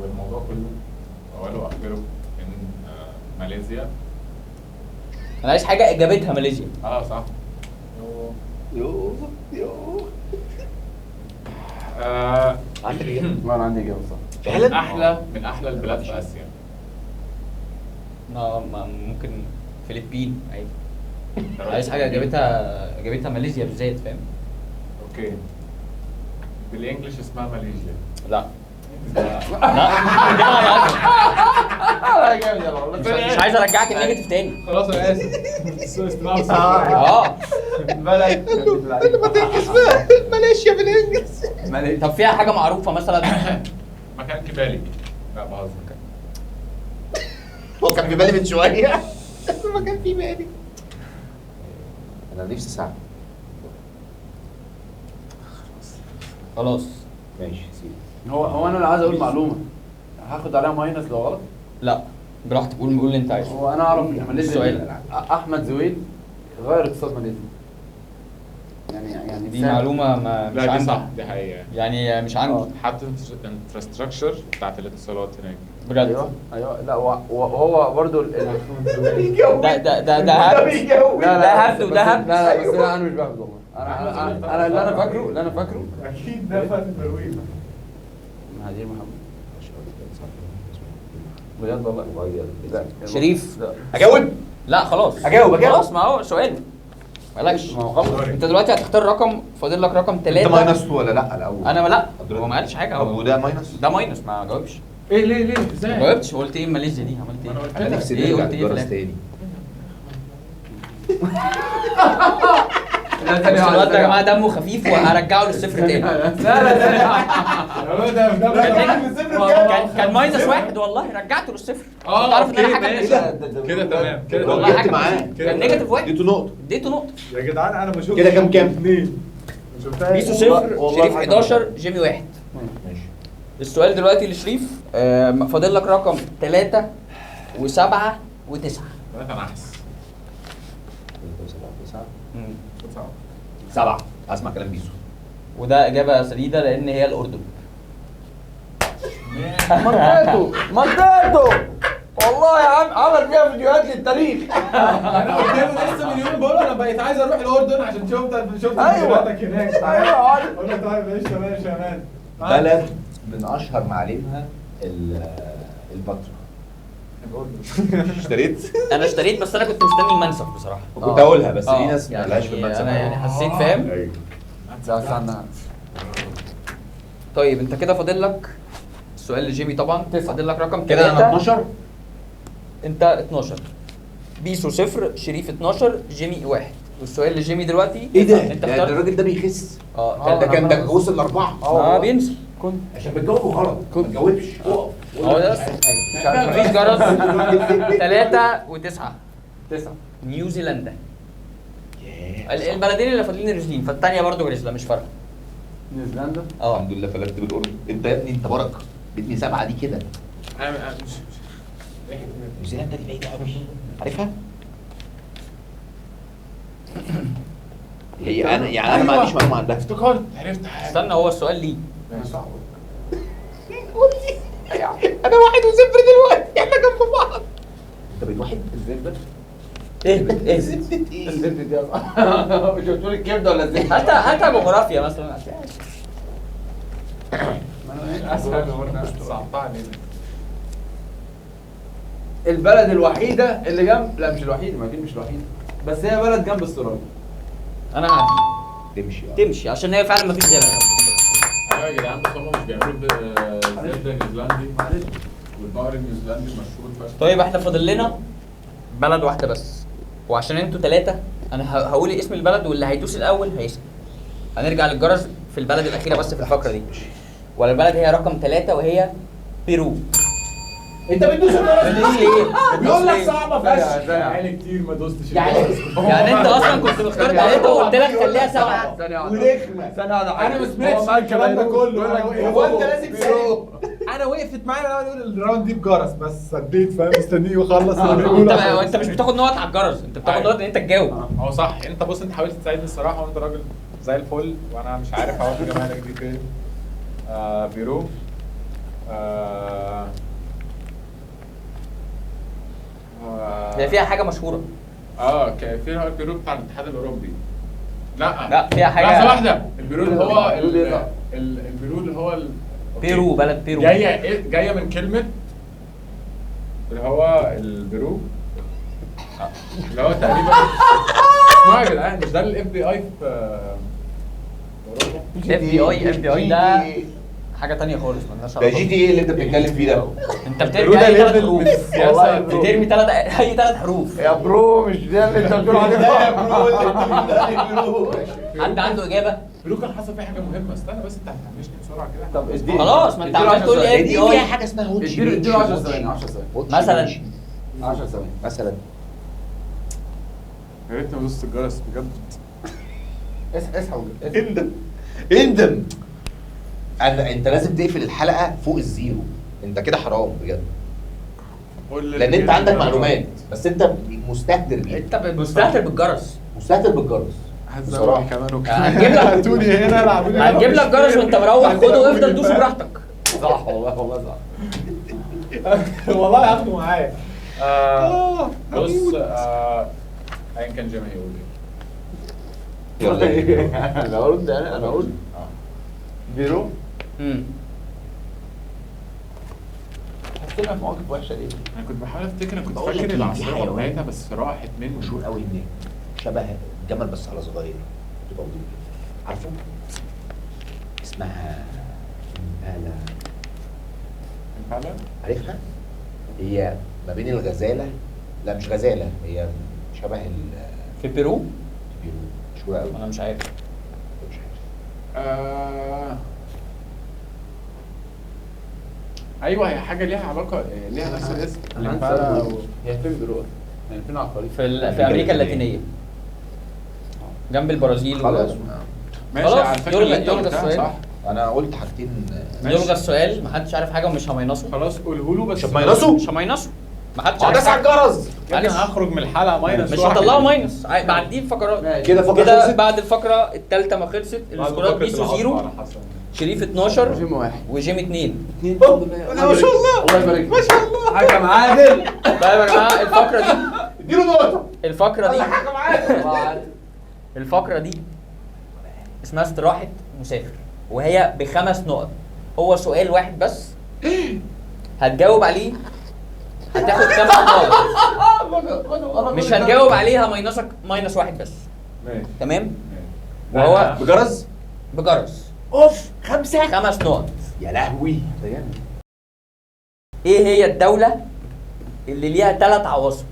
والموضوع كله أوله وآخره إن ماليزيا. انا عايز حاجه اجابتها ماليزيا. صح. عندك اجابه؟ ما انا عندي اجابه صح. أحلى من أحلى البلاد في آسيا. ممكن فلبين عادي. عايز حاجه اجابتها ماليزيا بالذات فاهم. أوكي. بالإنجلش اسمها ماليزيا. لا جامد يا والله. مش عايز ارجعك النيجاتيف تاني. خلاص أنا آسف. سوء استماع بلد ماليشيا بالانجلش. طب فيها حاجه معروفه مثلا؟ مكان كبالي. لا بهزر. هو كان في بالي من شويه ما كان في بالي. انا نفسي ساعه. خلاص ماشي سيب. هو انا اللي عايز اقول معلومه هاخد عليها ماينس لو غلط. لا براحتك قول اللي انت عايزه. هو انا اعرف ان ماليزيا السؤال. احمد زويل غير اقتصاد ماليزيا. يعني دي معلومه ما مش لا دي عندي. صح دي حقيقة. يعني مش عندي حتى انفراستراكشر بتاعت الاتصالات هناك. بجد. ايوه لا وهو برضه ده هبد. لا ده هبد وده هبد. لا بس انا مش بهبد والله. انا اللي انا فاكره أكيد ده فن برويج. مهدير محمد. بجد والله. شريف. اجاوب؟ لا خلاص أجاوب. خلاص ما هو سؤال مالكش. ما هو خلاص. انت دلوقتي هتختار رقم فاضل لك رقم 3. انت ماينس ولا لا الاول؟ انا لا هو ما قالش حاجه طب هو وده ماينس؟ ده ماينس ما جاوبش. ايه ليه ما ازاي؟ جاوبتش، قلت ايه ماليزيا دي؟ عملت ايه؟ انا نفسي إيه نرجع قلت إيه في الجرس الآخر؟ تاني. بس الواد ده يا جماعه دمه خفيف وهرجعه للصفر تاني. كان ماينس واحد والله، رجعته للصفر. تعرف ان انا حاجه من كده تمام كده والله جبت حاجه معاه. كان نيجاتيف واحد، اديته نقطه. اديته نقطه. يا جدعان انا ما شفتش كده كام؟ 2 شفتها بيسو والله- صفر، والله شريف حاجة 11، جيمي 1. ماشي. السؤال دلوقتي لشريف، فاضل لك رقم 3 و7 و9. 3 نحس 7. اسمع كلام بيسو. وده اجابه سديده لان هي الاردن. منطقته والله يا عم عمل فيها فيديوهات للتاريخ. انا قلت له لسه من يوم بقول انا بقيت عايز اروح الاردن عشان شفت أيوة. فيديوهاتك هناك. ايوه عارف. قلت له طيب ماشي ماشي يا مان. بلد من اشهر معالمها البطرة. اشتريت؟ انا اشتريت بس انا كنت مستني المنسف بصراحه. كنت اقولها بس في ناس يعني مالهاش في المنسف. انا يعني حسيت فاهم. ايوه. استنى. طيب انت كده فاضل لك السؤال لجيمي طبعا، فاضل لك رقم كده انا 3. 12. انت 12، بيسو 0، شريف 12، جيمي 1. والسؤال لجيمي دلوقتي ايه ده؟ انت ده اخترت الراجل ده بيخس. اه ده كان ده وصل ل4. بينزل. عشان بتجاوبه غلط. ما تجاوبش. اقف. هو ده مفيش جرس. 3 و9. 9 نيوزيلندا. البلدين اللي فاضلين رجلين، فالثانيه برضه رجله مش فارقه. نيوزيلندا. الحمد لله فلتت بالاردن. انت يا ابني انت بركه. ادني 7 دي كده. انا مش نيوزيلندا دي بعيده قوي. عارفها؟ هي انا يعني انا ما عنديش معلومه عنها. افتكرت عرفت حاجه. استنى هو السؤال ليه. صعب. انا 1-0 دلوقتي. احنا جنب بعض. انت بقيت 1 الزبده. اهبط اهبط. زبدة ايه؟ الزبده دي مش قلت لك الكبده ولا الزبده؟ هاتها جغرافيا مثلا. اسهل صعبتها علينا. البلد الوحيده اللي جنب، لا مش الوحيده، ما اكيد مش الوحيده، بس هي بلد جنب استراليا. انا هعدي تمشي. تمشي عشان هي فعلا مفيش غيرها. ايوه يا جدعان بس هم مش بيعملوا زبده نيوزيلندي معلش. والبقر النيوزيلندي مشهور فشخ. طيب احنا فاضل لنا بلد واحده بس، وعشان انتوا 3 انا هقول اسم البلد واللي هيدوس الاول هيسال. هنرجع للجرس في البلد الاخيره بس في الفقره دي. والبلد هي رقم 3 وهي بيرو. انت بتدوس الجرس ليه؟ بيقول لك صعبه فشخ. بقالي كتير ما دوستش يعني يعني انت اصلا كنت مختار 3 وقلت لك خليها 7. ورخمه. ثانيه واحده. انا ما سمعتش الكلام ده كله. هو انت لازم تسال. انا وقفت معايا الاول يقول الراوند دي بجرس بس سديت فاهم مستنيه يخلص. انت مش بتاخد نقط على الجرس، انت بتاخد نقط ان انت تجاوب. هو صح. انت بص انت حاولت تساعدني الصراحه وانت راجل زي الفل وانا مش عارف اقول جمالك دي فين. بيرو. هي فيها حاجه مشهوره. فيها البيرو بتاع الاتحاد الاوروبي. لا فيها حاجه. لحظه واحده. البيرو اللي هو البيرو البيرو اللي هو بيرو، بلد بيرو. جايه من كلمه اللي هو البيرو اللي هو تقريبا اسمعوا يا جدعان مش ده الاف بي اي في اوروبا؟ اف بي اي ده حاجه تانية خالص مالهاش ده علاقه. جي تي ايه اللي انت بتتكلم فيه ده؟ انت البيرو بترمي ده اي 3 ليفل حروف. من السياسه. والله يا برو. بترمي اي 3 حروف. يا برو مش ده اللي انت بتقول عليه ده ده. يا برو. حد عنده اجابه؟ بيرو كان حصل فيه حاجه مهمه. استنى بس انت هتهمشني بسرعه كده. طب اديني. خلاص ما انت عمال تقول لي اف دي بي فيها اي حاجه اسمها هوتشي. اديله 10 ثواني 10 ثواني مثلا. 10 ثواني مثلا يا ريت ما دوست الجرس بجد. اسحب. اندم. انت لازم تقفل الحلقه فوق الزيرو. انت كده حرام بجد. لان انت عندك معلومات بس انت مستهتر بيها. انت مستهتر بالجرس. مستهتر بالجرس. هتزوق كمان وكمان. هنجيب لك هاتوني هنا العبوني هنا. هنجيب لك جرس وانت مروح خده وافضل دوسه براحتك. صح والله صح. والله هاخده معايا. بص ايا كان جيمي هيقول ايه. انا ارد انا اقول بيرو. حسينا في مواقف وحشه ليه؟ انا كنت بحاول افتكر. انا كنت بقول لك فاكر إيه، العاصمه حيوان. بتاعتها بس راحت مني. مشهور قوي هناك. شبه جمل بس على صغير. تبقى ودود. عارفه؟ اسمها امبالا. فعلا عارفها؟ هي ما بين الغزاله، لا مش غزاله، هي شبه في بيرو. مشهوره قوي. انا مش عارف. مش عارف. ايوه هي حاجه ليها علاقه، ليها نفس الاسم. هي فين بيروح؟ يعني فين على الخريطه؟ في امريكا اللاتينيه جنب البرازيل. خلاص ماشي خلاص، على فكره يلغى- اللي انت يلغى قلتها السؤال. صح. انا قلت حاجتين. يلغى السؤال، محدش عارف حاجه ومش همينصه. خلاص قوله له بس مش همينصه؟ مش همينصه، محدش اقعد عارف اسعى حاجه. الجرس. يعني هخرج من الحلقه ماينس مش واحد. هطلعه ماينس، بعديه الفقرات. كده فقره كده خلصت. بعد الفقره الثالثه ما خلصت، بعد السكورات فقرة بيسو العصر 0، على حسب. شريف 12 جيم واحد وجيم 2. ما شاء الله. الله يبارك ما شاء الله حكم عادل. طيب يا جماعه الفقره دي اديله نقطه. الفقره دي اسمها استراحه مسافر، وهي ب5 نقط. هو سؤال واحد بس هتجاوب عليه هتاخد 5 نقط. مش هتجاوب عليه همينصك -1 بس. ماشي تمام. وهو بجرس. بجرس. اوف 5. 5 نقط. يا لهوي. ايه هي الدولة اللي ليها 3 عواصم؟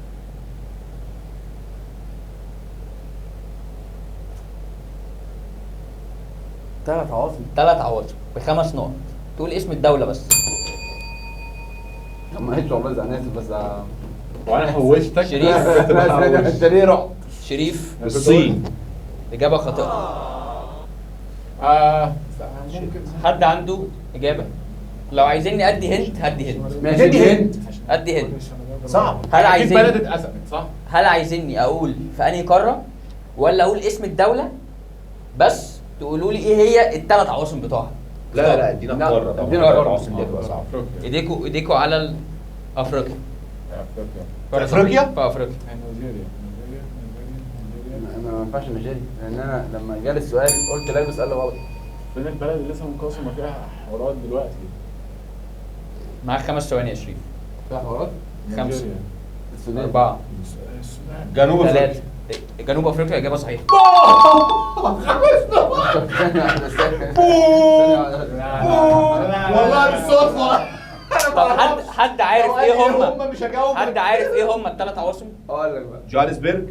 ثلاث عواصم. 3 عواصم ب5 نقط. تقول اسم الدولة بس. ما هيش والله انا اسف بس وانا هوشتك. شريف. انت ليه رحت؟ شريف الصين. إجابة خاطئة. ممكن حد عنده إجابة؟ لو عايزيني أدي هنت هدي هنت. ماشي دي هند. أدي هنت. صعب. هل اكيد عايزيني بلد اتقسمت صح؟ هل عايزيني أقول في أنهي قارة ولا أقول اسم الدولة بس تقولوا لي إيه هي ال3 عواصم بتوعها؟ لا لا ادينا لا، قاره طبعا. ادينا قاره قارة. العاصمه دي هتبقى صعبه. افريقيا. إيديكوا على أفريقيا. افريقيا. أفريقيا؟ في أفريقيا. نيجيريا. انا ما ينفعش نيجيريا لان انا لما جالي السؤال قلت لا السؤال غلط. فين البلد اللي لسه منقسمه فيها حوارات دلوقتي؟ معاك 5 ثواني يا شريف. فيها حوارات؟ 5 نيجيريا. السودان. 4 السودان. جنوب 3. افريقيا. جنوب افريقيا اجابه صحيحه. والله بالصدفه. طب حد عارف ايه هم؟ مش هجاوب. حد عارف ايه هم ال3 عواصم؟ اقول لك بقى جوهانسبرج.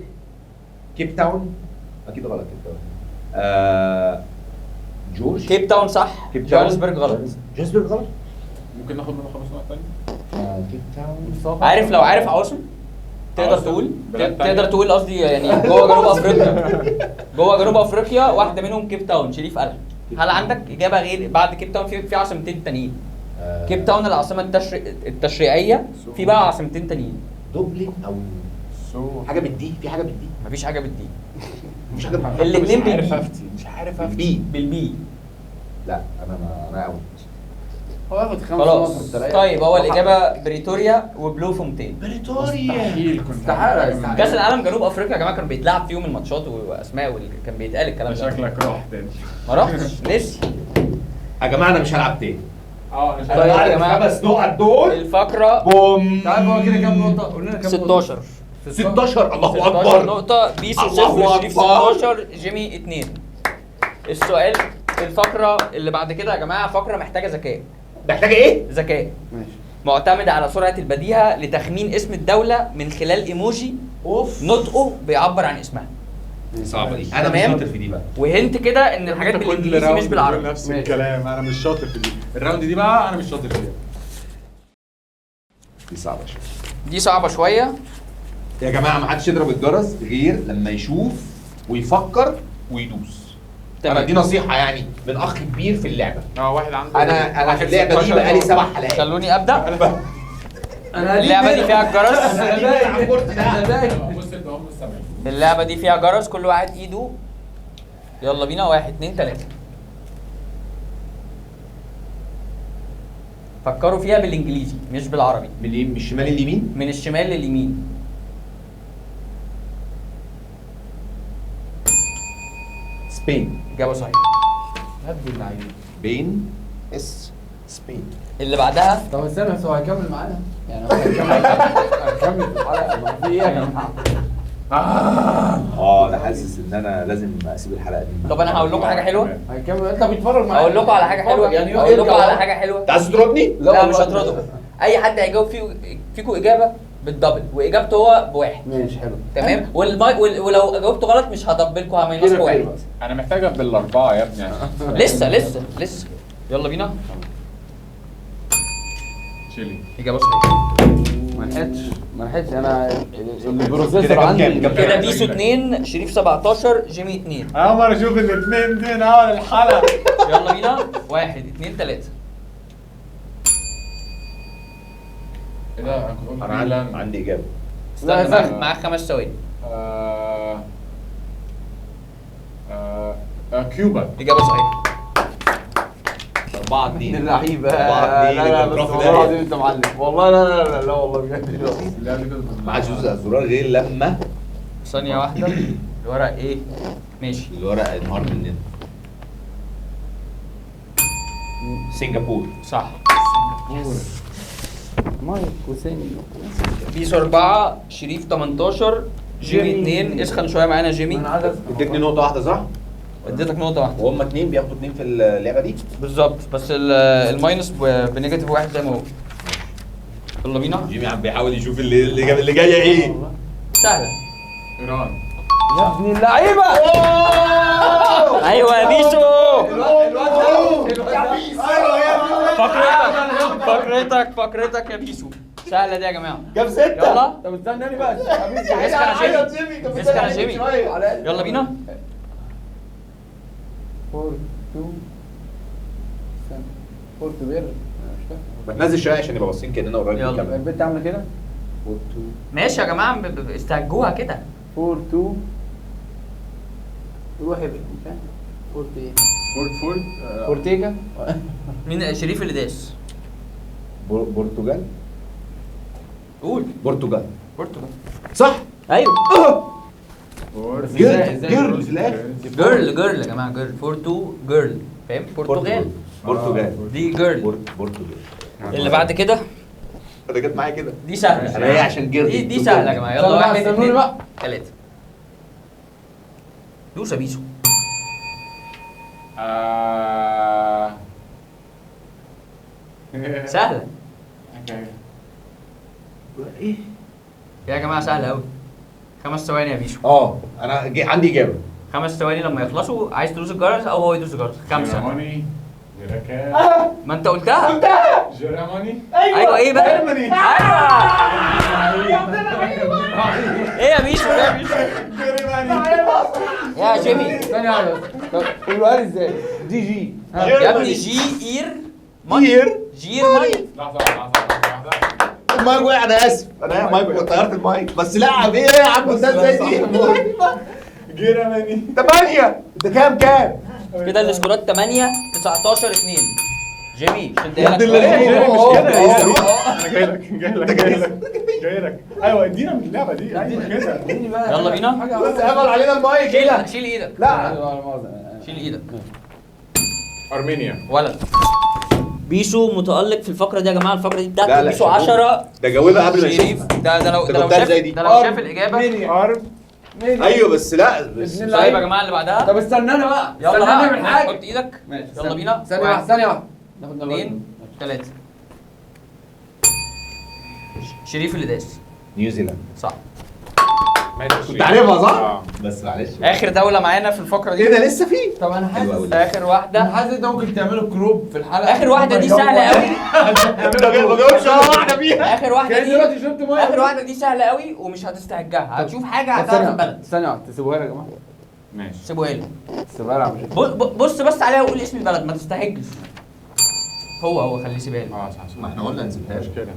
كيب تاون. اكيد غلط كيب تاون. جورج. كيب تاون صح، كيب تاون. جوهانسبرج غلط. جوهانسبرج غلط. ممكن ناخد منه 5 نقط تاني؟ كيب تاون. عارف لو عارف عواصم تقدر عواصم تقول بلاد تانية. تقدر تقول قصدي يعني جوه جنوب افريقيا. جوه جنوب افريقيا واحده منهم كيب تاون. شريف قالها. هل عندك اجابه غير بعد كيب تاون؟ في عاصمتين تانيين. كيب تاون العاصمه التشريعيه، في بقى عاصمتين تانيين. دوبلين او حاجه بالدي. في حاجه بالدي. مفيش حاجه بالدي. مفيش حاجه الاثنين مش عارف بالبي. افتي مش عارف افتي. بالبي. بالبي. لا انا اوت. هو ياخد 5 خلاص. نقط بالتلاقي. طيب هو الاجابه بريتوريا وبلو فونتين. بريتوريا. مستحيل كنت استحالة. كاس العالم جنوب افريقيا يا جماعه كان بيتلعب فيهم الماتشات واسماء كان بيتقال الكلام ده. شكلك راح تاني. ما رحتش لسه. يا جماعه انا مش هلعب تاني. اه مش طيب عارف. يا جماعة. 5 نقط دول. الفقره بوم. تعال هو كده كام نقطة؟ قول لنا كام نقطة؟ 16. 16. الله 16 اكبر. نقطة. بيسو الله 0 شريف أكبر. 16 جيمي 2. السؤال الفقرة اللي بعد كده يا جماعة فقرة محتاجة ذكاء. محتاجه ايه؟ ذكاء. ماشي. معتمدة على سرعة البديهة لتخمين اسم الدولة من خلال ايموجي نطقه بيعبر عن اسمها. صعبه دي. انا مش تمام. شاطر في دي بقى. وهنت كده ان الحاجات انت كل بالانجليزي راوند مش بالعربي. بتقول نفس ماشي. الكلام. انا مش شاطر في دي. الراوند دي بقى انا مش شاطر فيها. دي صعبه شويه. دي صعبة شوية. يا جماعه ما حدش يضرب الجرس غير لما يشوف ويفكر ويدوس. تمام. انا دي نصيحه يعني من اخ كبير في اللعبه. واحد عنده انا في اللعبه دي بقالي 7 حلقات. خلوني ابدا. انا اللعبة دي فيها الجرس. بص انت هم السبعين. اللعبة دي فيها جرس، كل واحد ايده. يلا بينا 1 2 3. فكروا فيها بالانجليزي مش بالعربي. من الشمال لليمين. من الشمال لليمين. سبين. اجابة صحيحة. هدي اللعيبة. بين اس سبين. اللي بعدها طب استنى بس هو هيكمل معانا؟ يعني هو هيكمل في الحلقة ما في ايه يا جماعة؟ انا حاسس ان انا لازم اسيب الحلقه دي. طب انا هقول لكم حاجة حلوة. هيكمل انت بيتفرج معانا. اقول لكم على حاجة حلوة. يعني اقول لكم على حاجة حلوة. انت عايز تضربني؟ لا مش والله. هطرده. اي حد هيجاوب فيكم اجابه بالدبل، واجابته هو بواحد. ماشي حلو. تمام. ولو جاوبته غلط مش هدبلكم، هعمل واحد. انا محتاجه بالاربعه يا ابني. لسه يلا بينا. تشيلي. اجابه صحيحه. ما لحقتش انا البروسيسور عندي. كده بيسو 2، شريف 17، جيمي 2. انا اول مره اشوف الاثنين دول اول الحلقه. يلا بينا. 1 2 3. ايه ده؟ انا كنت قلت ميلان. عندي اجابه. استنى معاك 5 ثواني. كيوبا. اجابه صحيحه. 4-2 اللعيبه. 4-2 لا بس والله العظيم انت معلم والله. لا والله بجد. ما عادش يدوس على الزرار غير لما ثانيه واحده. الورق ايه؟ ماشي. الورق انهار مننا. سنغافور. صح. مايك وسامي. بيسو 4، شريف 18، جيمي 2. اسخن شويه معانا جيمي. اديتني نقطه واحده صح؟ اديتك نقطه واحده وهم 2 بياخدوا 2 في اللعبه دي. بالظبط، بس الماينس بنيجاتيف 1 زي ما هو. يلا بينا. جيمي عم بيحاول يشوف اللي جايه ايه. سهله. ايران. يا ابن اللعيبه. ايوه يا بيسو. فقرتك يا بيسو. سهله دي يا جماعه. جاب 6. يلا طب استناني بقى. مسك انا جيمي. يلا بينا. 4 2 4 بير. ما تنزل شويه عشان يبقى باصين كاننا قريب من يلا. الكاميرا. البنت عامله كده. 4 ماشي يا جماعه، استهجوها كده. 4 2 روح يا بنت. مش عارف 4 ايه. فورد. اورتيجا. مين شريف اللي داس؟ برتغال. قول. برتغال. برتغال. صح. ايوه. جيرل في الاخر. جيرل يا جماعه. جيرل 4 2 جيرل. فاهم؟ برتغال. برتغال. دي جيرل. برتغال. اللي بعد كده انا جت معايا كده. دي سهله. انا هي عشان جيرل. دي سهله يا جماعه. يلا. 1 استنوني 2 بقى. 3. دوس يا بيسو. سهله ايه؟ يا جماعه، سهله قوي. 5 ثواني يا بيسو. انا عندي اجابه. 5 ثواني لما يخلصوا. عايز تدوس الجرس او هو يدوس الجرس؟ 5. جيرماني. جراكان. ما انت قلتها. جيرماني. ايوه ايه بقى؟ جيرماني. ايوه. ايه يا بيسو؟ يا جيمي. ثانية واحدة. طب قولوها لي ازاي؟ دي جي. يا ابني جي اير جير ماي. لحظه. المايك وقع. انا اسف. انا المايك طيرت المايك بس لا ايه يا عم ده ازاي دي؟ جيرماني. 8. انت كام؟ كده السكورات 8 19 2. جيمي شد يا عبد لك. الله. مش كده يا انا جاي لك. ايوه ادينا من اللعبه دي. ادينا كده. يلا بينا. بس قفل علينا المايك كده. شيل ايدك. لا شيل ايدك. ارمينيا. ولد. بيسو متألق في الفقرة دي يا جماعة. الفقرة دي لا، بتاعت لا، بيسو شابوه. 10. ده جاوبها قبل ما شريف. يشوف. ده لو جبتها شاف ازاي دي؟ ده لو شاف الإجابة. ارم. ايوه بس لا بس طيب يا جماعة اللي بعدها. طب استنانا بقى. يلا استناني بقى. نعمل حاجة. حط ايدك. ماشي. يلا بينا. ثانية واحدة. ثانية واحدة. ناخد 2 3. شريف اللي داس. نيوزيلاند. صح. كنت عارفها صح؟ بس معلش. آخر دولة معانا في الفقرة ايه دي. ده لسه في؟ طب انا حلو حاسس أوي. آخر واحدة. انا حاسس انت ممكن تعملوا كروب في الحلقة. آخر واحدة دي سهلة قوي. ما جاوبش ولا واحده فيها. آخر واحدة كان دي. دلوقتي شربت ميه. آخر واحدة دي سهلة قوي ومش هتستهجها. هتشوف حاجة هتعرف البلد. ثانية واحدة. تسيبوها لي يا جماعة. ماشي. سيبوها لي. تسيبوها لي يا عم. بص بس عليها وقول اسم البلد، ما تستهجش. هو خليه سيبها لي. صح. ما احنا قلنا نسيبها مش كده.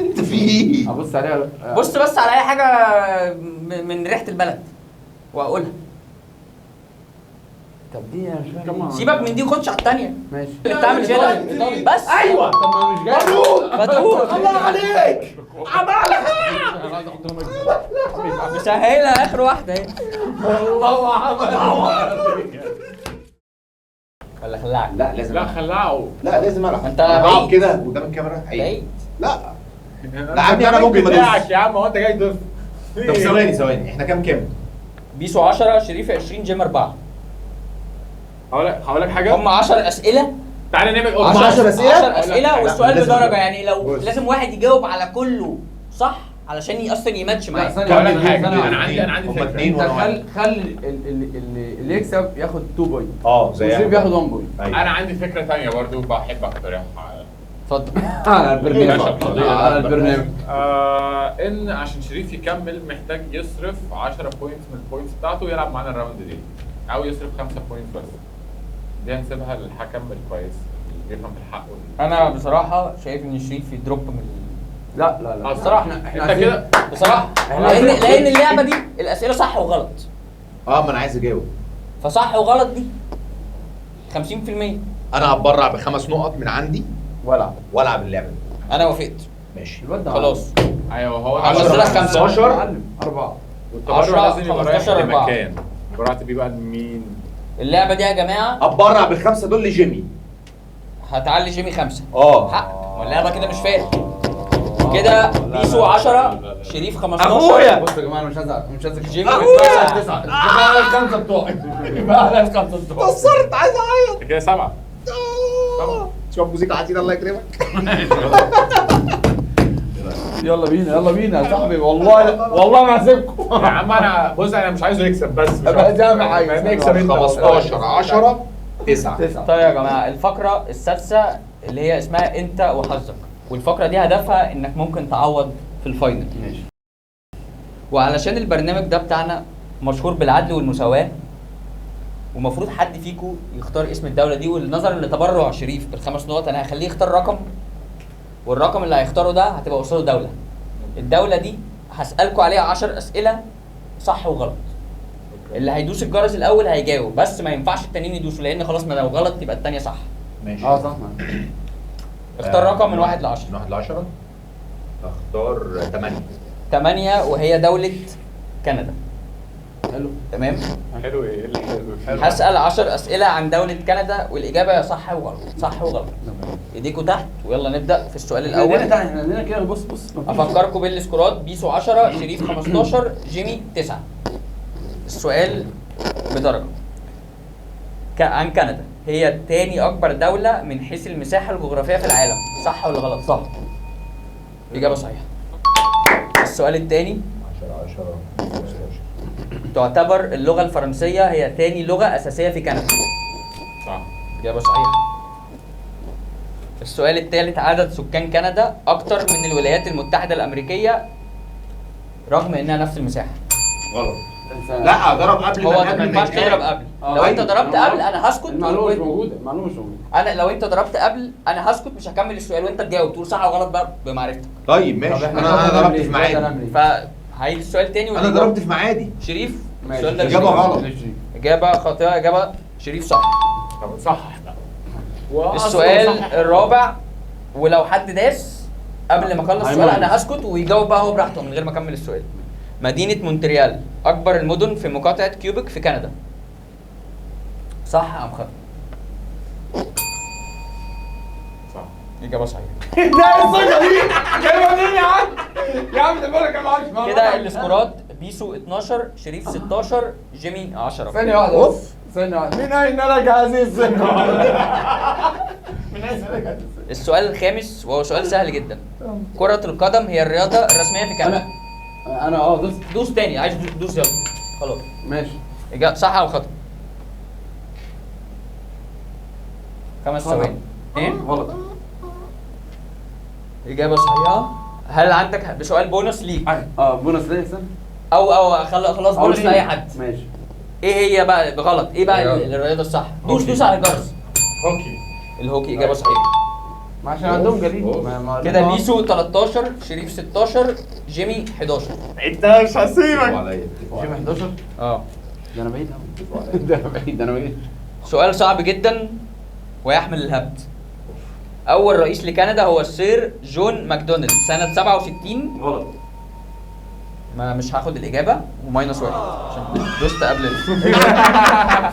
انت في ايه؟ ابص عليها. بص بس على اي حاجه من ريحه البلد واقولها. طب دي انا مش فاهم. سيبك من دي وخدش على الثانيه ماشي. اللي بتعمل كده بس. ايوه. طب ما مش جاي. فتقول الله عليك. مسهلها اخر واحده اهي. الله ولا خلاك. لا لازم. لا خلعه. لا لازم العب. انت اقعد بعيد. كده قدام الكاميرا. بعيد. لا لا عمي انا ممكن ما بتاعك ادوس. يا عم. هو انت جاي تضيف. طب ثواني احنا كام؟ بيسو 10 شريف 20 جيم 4. هقول لك حاجه. هم 10 اسئله تعالى نعمل 10 أسئلة؟ 10 اسئله والسؤال لازم بدرجه، نجاوب. يعني لو لازم واحد يجاوب على كله صح علشان اصلا يماتش لا، معايا. ثانية هقول لك واحدة، حاجه ثانية انا واحدة. عندي هما فكره. اتنين انت وأنا واحد. خلي اللي يكسب ياخد 2 بوينت زي وشريف ياخد 1 بوينت. انا عندي فكره ثانيه برضو بحب اقترحها. اتفضل. على البرنامج على البرنامج. ان عشان شريف يكمل محتاج يصرف 10 بوينتس من البوينتس بتاعته ويلعب معانا الراوند دي، او يصرف 5 بوينتس بس. دي هنسيبها للحكم الكويس اللي بيفهم بالحق انا بصراحه شايف ان شريف يدروب من لا لا لا الصراحه احنا انت كده بصراحه لان اللعبه دي الاسئله صح وغلط، ما انا عايز اجاوب. فصح وغلط دي 50%. انا هتبرع ب5 نقط من عندي والعب اللعبه دي. انا وافقت ماشي. الواد ده خلاص. ايوه هو 10 15 4 والتبرع 10 لازم يبقى رايح 15 4. لمكان. برعت بيه بقى لمين؟ اللعبه دي يا جماعه هتبرع ب5 دول لجيمي. هتعلي جيمي 5 اه حق، واللعبه كده مش فارق كده. بيسو 10 شريف 15. أخويا. بصوا يا جماعه انا مش هزعل جيمي أخويا. 9 بقى الخمسه بتوعي بقى الخمسه بتوعي قصرت عايز اعيط. انت كده 7. شوف موسيقى عتيد الله يكرمك. يلا بينا يا صاحبي، والله ما هسيبكم. يا عم انا بص انا مش عايزه يكسب بس مش أبقى أكتر. جامع عايز. ما نكسب انت 15 10 9. طيب يا جماعه الفقره السادسه اللي هي اسمها انت وحظك، والفقره دي هدفها انك ممكن تعوض في الفاينل. ماشي. وعلشان البرنامج ده بتاعنا مشهور بالعدل والمساواه، ومفروض حد فيكم يختار اسم الدوله دي، ونظرا لتبرع شريف ب5 نقط انا هخليه يختار رقم، والرقم اللي هيختاره ده هتبقى قصاده دوله. الدوله دي هسالكم عليها 10 اسئله صح وغلط. اللي هيدوس الجرس الاول هيجاوب، بس ما ينفعش التانيين يدوسوا، لان خلاص ما لو غلط يبقى التانيه صح. ماشي. صح. اختار رقم من 1 ل 10. من 1 ل 10 اختار 8. 8 وهي دوله كندا. حلو. تمام. حلو ايه اللي حلو؟ هسال 10 اسئله عن دوله كندا، والاجابه يا صح وغلط، صح وغلط. ايديكوا تحت ويلا نبدا في السؤال الاول. احنا عندنا كده بص افكركم بالسكورات: بيسو 10 شريف 15 جيمي 9. السؤال بدرجه. عن كندا، هي تاني اكبر دوله من حيث المساحه الجغرافيه في العالم، صح ولا غلط؟ صح. اجابه صحيحه. السؤال الثاني: 10 15. تعتبر اللغه الفرنسيه هي تاني لغه اساسيه في كندا. صح. اجابه صحيحه. السؤال الثالث: عدد سكان كندا اكتر من الولايات المتحده الامريكيه رغم انها نفس المساحه. غلط. لا ضرب قبل هو ما ما قبل ما ينفعش يتقال. تضرب قبل. لو انت ضربت قبل انا هسكت. المعلومه مش موجوده، المعلومه مش موجوده. انا لو انت ضربت قبل انا هسكت، مش هكمل السؤال وانت تجاوب تقول صح او غلط بقى بمعرفتك. طيب ماشي. انا ضربت في معادي. فهيجي السؤال تاني انا ضربت في معادي. شريف. ماشي. السؤال ده إجابة شريف. غلط. اجابه خاطئه. اجابه شريف صح. طب صح بقى. السؤال الرابع، ولو حد داس قبل ما اخلص السؤال انا هسكت ويجاوب بقى هو براحته من غير ما اكمل السؤال. مدينة مونتريال أكبر المدن في مقاطعة كيوبك في كندا. صح أم خطأ؟ صح. إجابة صحيحة. ده الثقه دي جايبه منين يا عم؟ يا عم ده بقول لك يا معلم. كده السكورات: بيسو 12 شريف 16 جيمي 10. ثانيه واحده بس. ثانيه واحده. من اين لك هذه الثقه؟ من اين لك هذه الثقه؟ السؤال الخامس وهو سؤال سهل جدا. كرة القدم هي الرياضة الرسمية في كندا. انا دوست. دوس تاني، عايز دوس يلا. خلاص. ماشي. إجابة صح أو خطأ؟ 5 ثواني. إيه؟ غلط. إجابة صحيحة. هل عندك بسؤال بونص ليك؟ بونص ليه استنى؟ أو خلاص بونص لأي حد. ماشي. ايه هي بقى غلط؟ ايه بقى الرياضه الصح؟ دوس على الجرس. هوكي. الهوكي اجابه صحيحه. ما عشان عندهم جليد. كده بيسو 13 شريف 16 جيمي 11. انت مش هسيبك. جيم 11. اه ده انا بعيد قوي. ده انا بعيد. ده انا بعيد. سؤال صعب جدا ويحمل الهبد. اول رئيس لكندا هو السير جون ماكدونالد سنه 67. غلط. ما مش هاخد الاجابه وماينس 1 عشان دوست قبل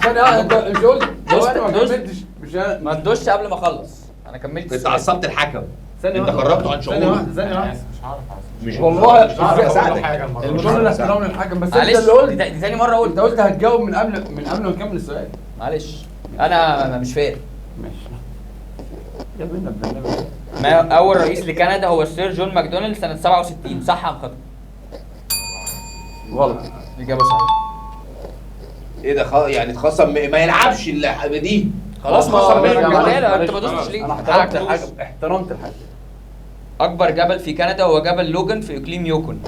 ثانيه انت مش قلت ما دوست. كملتش. مش ما تدوسش قبل ما اخلص. انا كملت انت السؤال. عصبت الحكم. ثانيه انت واحدة. خرجته عن ثانيه شعوره. واحده. ثانيه واحده. مش عارف مش والله مش عارف اقول اساعدك. حاجه المره دي. المشكله الاحترام للحكم بس انت معلش اللي قلت. دي تاني مره قلت. انت قلت هتجاوب من قبل ما نكمل السؤال. معلش انا مش فاهم. ماشي. ما اول رئيس لكندا هو السير جون ماكدونالد سنه 67، صح ام خطا؟ غلط. اجابه صحيحه. ايه ده يعني اتخصم ما يلعبش اللعبه دي. خلاص ما خسر منك. انت ما دوستش ليه؟ انا حقك احترمت الحاجه، تدوس. احترمت الحاجه. اكبر جبل في كندا هو جبل لوجان في اقليم يوكون.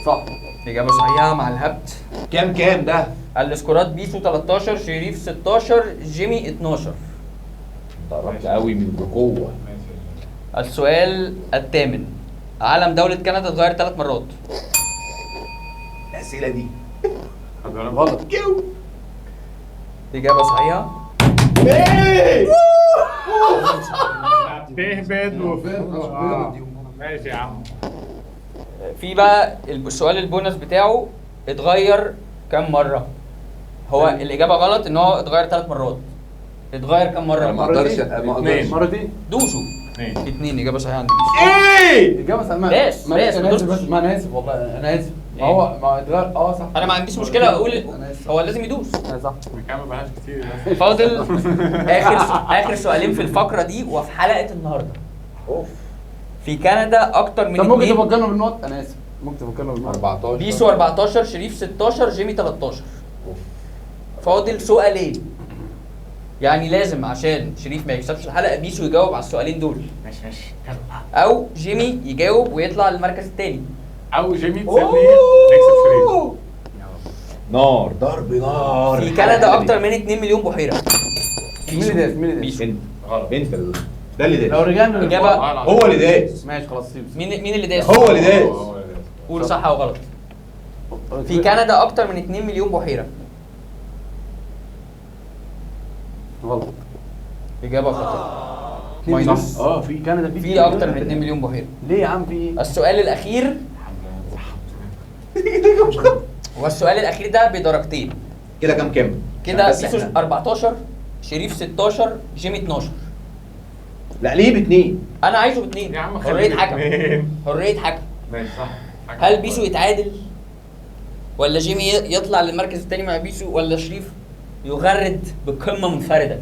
صح. اجابه صحيحه مع الهبت. كام ده؟ السكورات بيسو 13، شريف 16، جيمي 12. قربت قوي من بقوه. السؤال الثامن، علم دولة كندا اتغير 3 مرات. الاسئله دي غلط. اجابه صحيحه. تهبد ماشي يا عم. في بقى السؤال البونص بتاعه، اتغير كم مره؟ هو الاجابه غلط ان هو اتغير 3 مرات. اتغير كم مره؟ ما اقدرش. مرتين. دوسوا. 2 اجابه صحيحه عندي. ايه اجابه صح. ما داس، ما داس، انا دوس. اسف، بس ما انا اسف والله، انا اسف. ما إيه؟ هو ما اتغير. صح. انا ما عنديش مشكله اقول أنا آسف. هو لازم يدوس. صح. الكلام ما بقاش كتير. فاضل اخر سؤالين في الفقره دي وفي حلقه النهارده. في كندا اكتر من طب ممكن 2. تفكرنا بالنقط؟ انا اسف، ممكن تفكرنا بالنقط؟ 14 بيسو 14، شريف 16، جيمي 13. فاضل سؤالين، يعني لازم عشان شريف ما يكسبش الحلقه بيسو يجاوب على السؤالين دول، ماشي او جيمي يجاوب ويطلع للمركز الثاني. او جيمي تسيبني نكسب شريف. نار ضرب نار. في كندا اكتر من 2 مليون بحيره. مين اللي داس؟ مين اللي داس؟ بيسو. انت غلط. انت ده اللي لو داس. رجعنا إجابة. هو اللي داس. ماشي خلاص سيب. مين اللي داس؟ هو اللي داس. قول صح او غلط. في كندا اكتر من 2 مليون بحيره. غلط. اجابه خاطئه. ماينس. في كندا في اكتر من 2 مليون بحيره. ليه يا عم في ايه؟ السؤال الاخير والسؤال الاخير ده بدرجتين. كده كام؟ كده بس بيسو إحنا- 14، شريف 16، جيمي 12. لا ليه باتنين؟ انا عايزه باثنين. يا عم حريه حكم. حريه حكم. ماشي صح. هل بيسو يتعادل ولا جيمي يطلع للمركز الثاني مع بيسو ولا شريف يغرد بقمه منفرده؟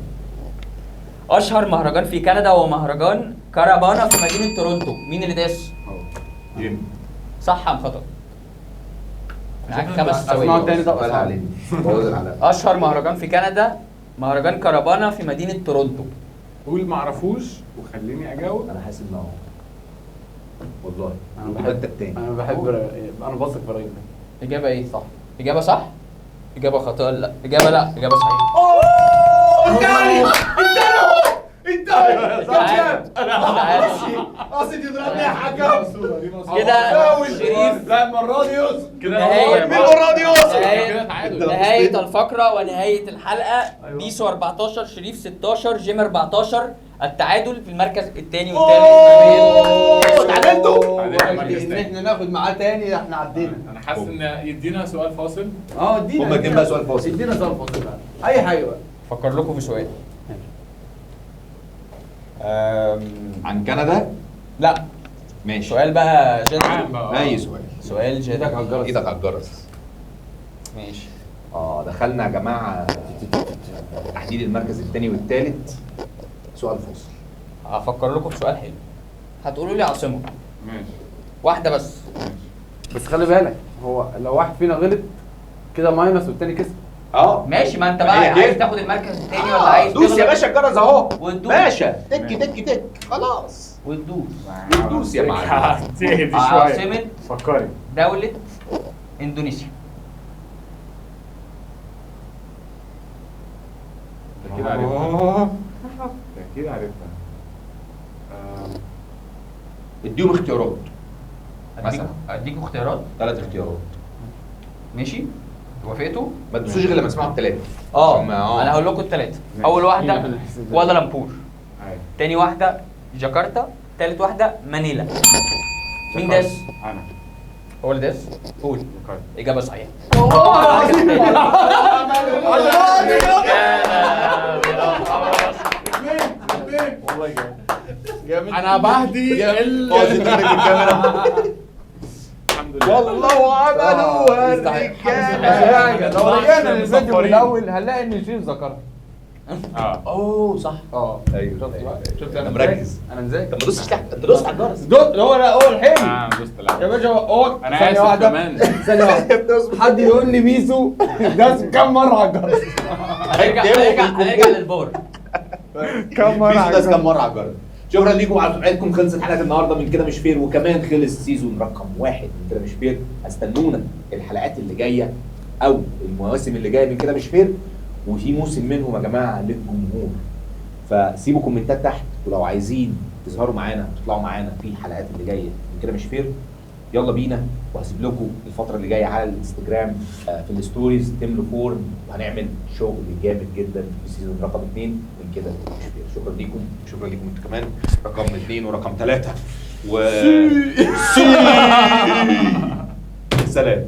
اشهر مهرجان في كندا هو مهرجان كارابانا في مدينه تورونتو. مين اللي داس؟ جيمي. صح ام خطا؟ معاك 5 اسمعوا ثواني. تاني ده بقى أصعب. عليه بوظ العلاقه. اشهر مهرجان في كندا مهرجان كارابانا في مدينه تورونتو. قول ما اعرفوش وخليني اجاوب. انا حاسس ان هو والله انا انت بحب التاني. انا بحب انا بثق في الراجل ده. اجابه ايه؟ صح. اجابه صح؟ اجابه خاطئه. لا اجابه اجابه صحيحه. قصدي تضربني يا حكم. كده شريف. لا المره دي يوسف. نهاية المرة دي يوصل. كده تعادل. نهاية الفقرة ونهاية الحلقة. بيسو 14، شريف 16، جيم 14. التعادل في المركز الثاني والثالث. تعادلتوا. ان احنا ناخد معاه تاني احنا عدينا. انا حاسس ان يدينا سؤال فاصل. ادينا هما اتنين بقى سؤال فاصل. ادينا سؤال فاصل بقى. اي حاجه بقى. فكر لكم في سؤال. عن كندا. لا ماشي. سؤال بقى عام جدل. بقى. اي سؤال. سؤال ايدك على جدل. الجرس. ايدك على الجرس. ماشي. دخلنا يا جماعه تحديد المركز الثاني والثالث. سؤال فاصل. هفكر لكم في سؤال حلو. هتقولوا لي عاصمة ماشي. واحدة بس. بس خلي بالك، هو لو واحد فينا غلط كده ماينس والتاني كسب. ماشي، ما انت بقى هي كده. عايز تاخد المركز الثاني ولا عايز دوس يا تغلب؟ باشا الجرس اهو. وتدوس. باشا تك تك تك خلاص. وتدوس. دوس يا معلم. تهدي شويه. عاصمة فكري. دولة اندونيسيا. كده عرفتها. كده عرفتها. اديهم اختيارات. مثلا اديكوا اختيارات. 3 اختيارات. ماشي. وافقتوا؟ ما تدوسوش غير لما اسمعهم 3. انا هقول لكم الثلاثة. اول واحدة كوالالمبور. أيوة. تاني واحدة جاكرتا. تالت واحدة مانيلا. مين داس؟ انا. هو اللي داس؟ قول. إجابة صحيحة. والله جامد. انا بهدي الحمد لله. والله عملوا يعني لو رجعنا للفيديو من الاول هنلاقي ان شريف ذكرها. اوه صح. ايوه شفت بقى؟ شفت انا انا مركز. انا مذاكر. طب ما دوستش تحت، انت دوست على الجرس. دوت هو لا هو الحلو دوست العب. يا باشا هو انا ثانية اسف واحدة. كمان. ثانية واحدة حد يقول لي ميسو داس كم مرة على الجرس؟ ارجع للبار. كم مرة ميسو على داس كام الجرس؟ مره على الجرس. شكرا ليكم على متابعتكم. خلصت حلقه النهارده من كده مش فير، وكمان خلص سيزون رقم 1 من كده مش فير. استنونا الحلقات اللي جايه او المواسم اللي جايه من كده مش فير، وفي موسم منهم يا جماعه للجمهور. فسيبوا كومنتات تحت، ولو عايزين تظهروا معانا تطلعوا معانا في الحلقات اللي جايه من كده مش فير يلا بينا. وهسيب لكم الفتره اللي جايه على الانستجرام في الستوريز تملوا فورم، وهنعمل شغل جامد جدا في سيزون رقم 2 من كده مش فير. شكرا ليكم، شكرا ليكم انتوا كمان. رقم 2 ورقم 3 و سلام.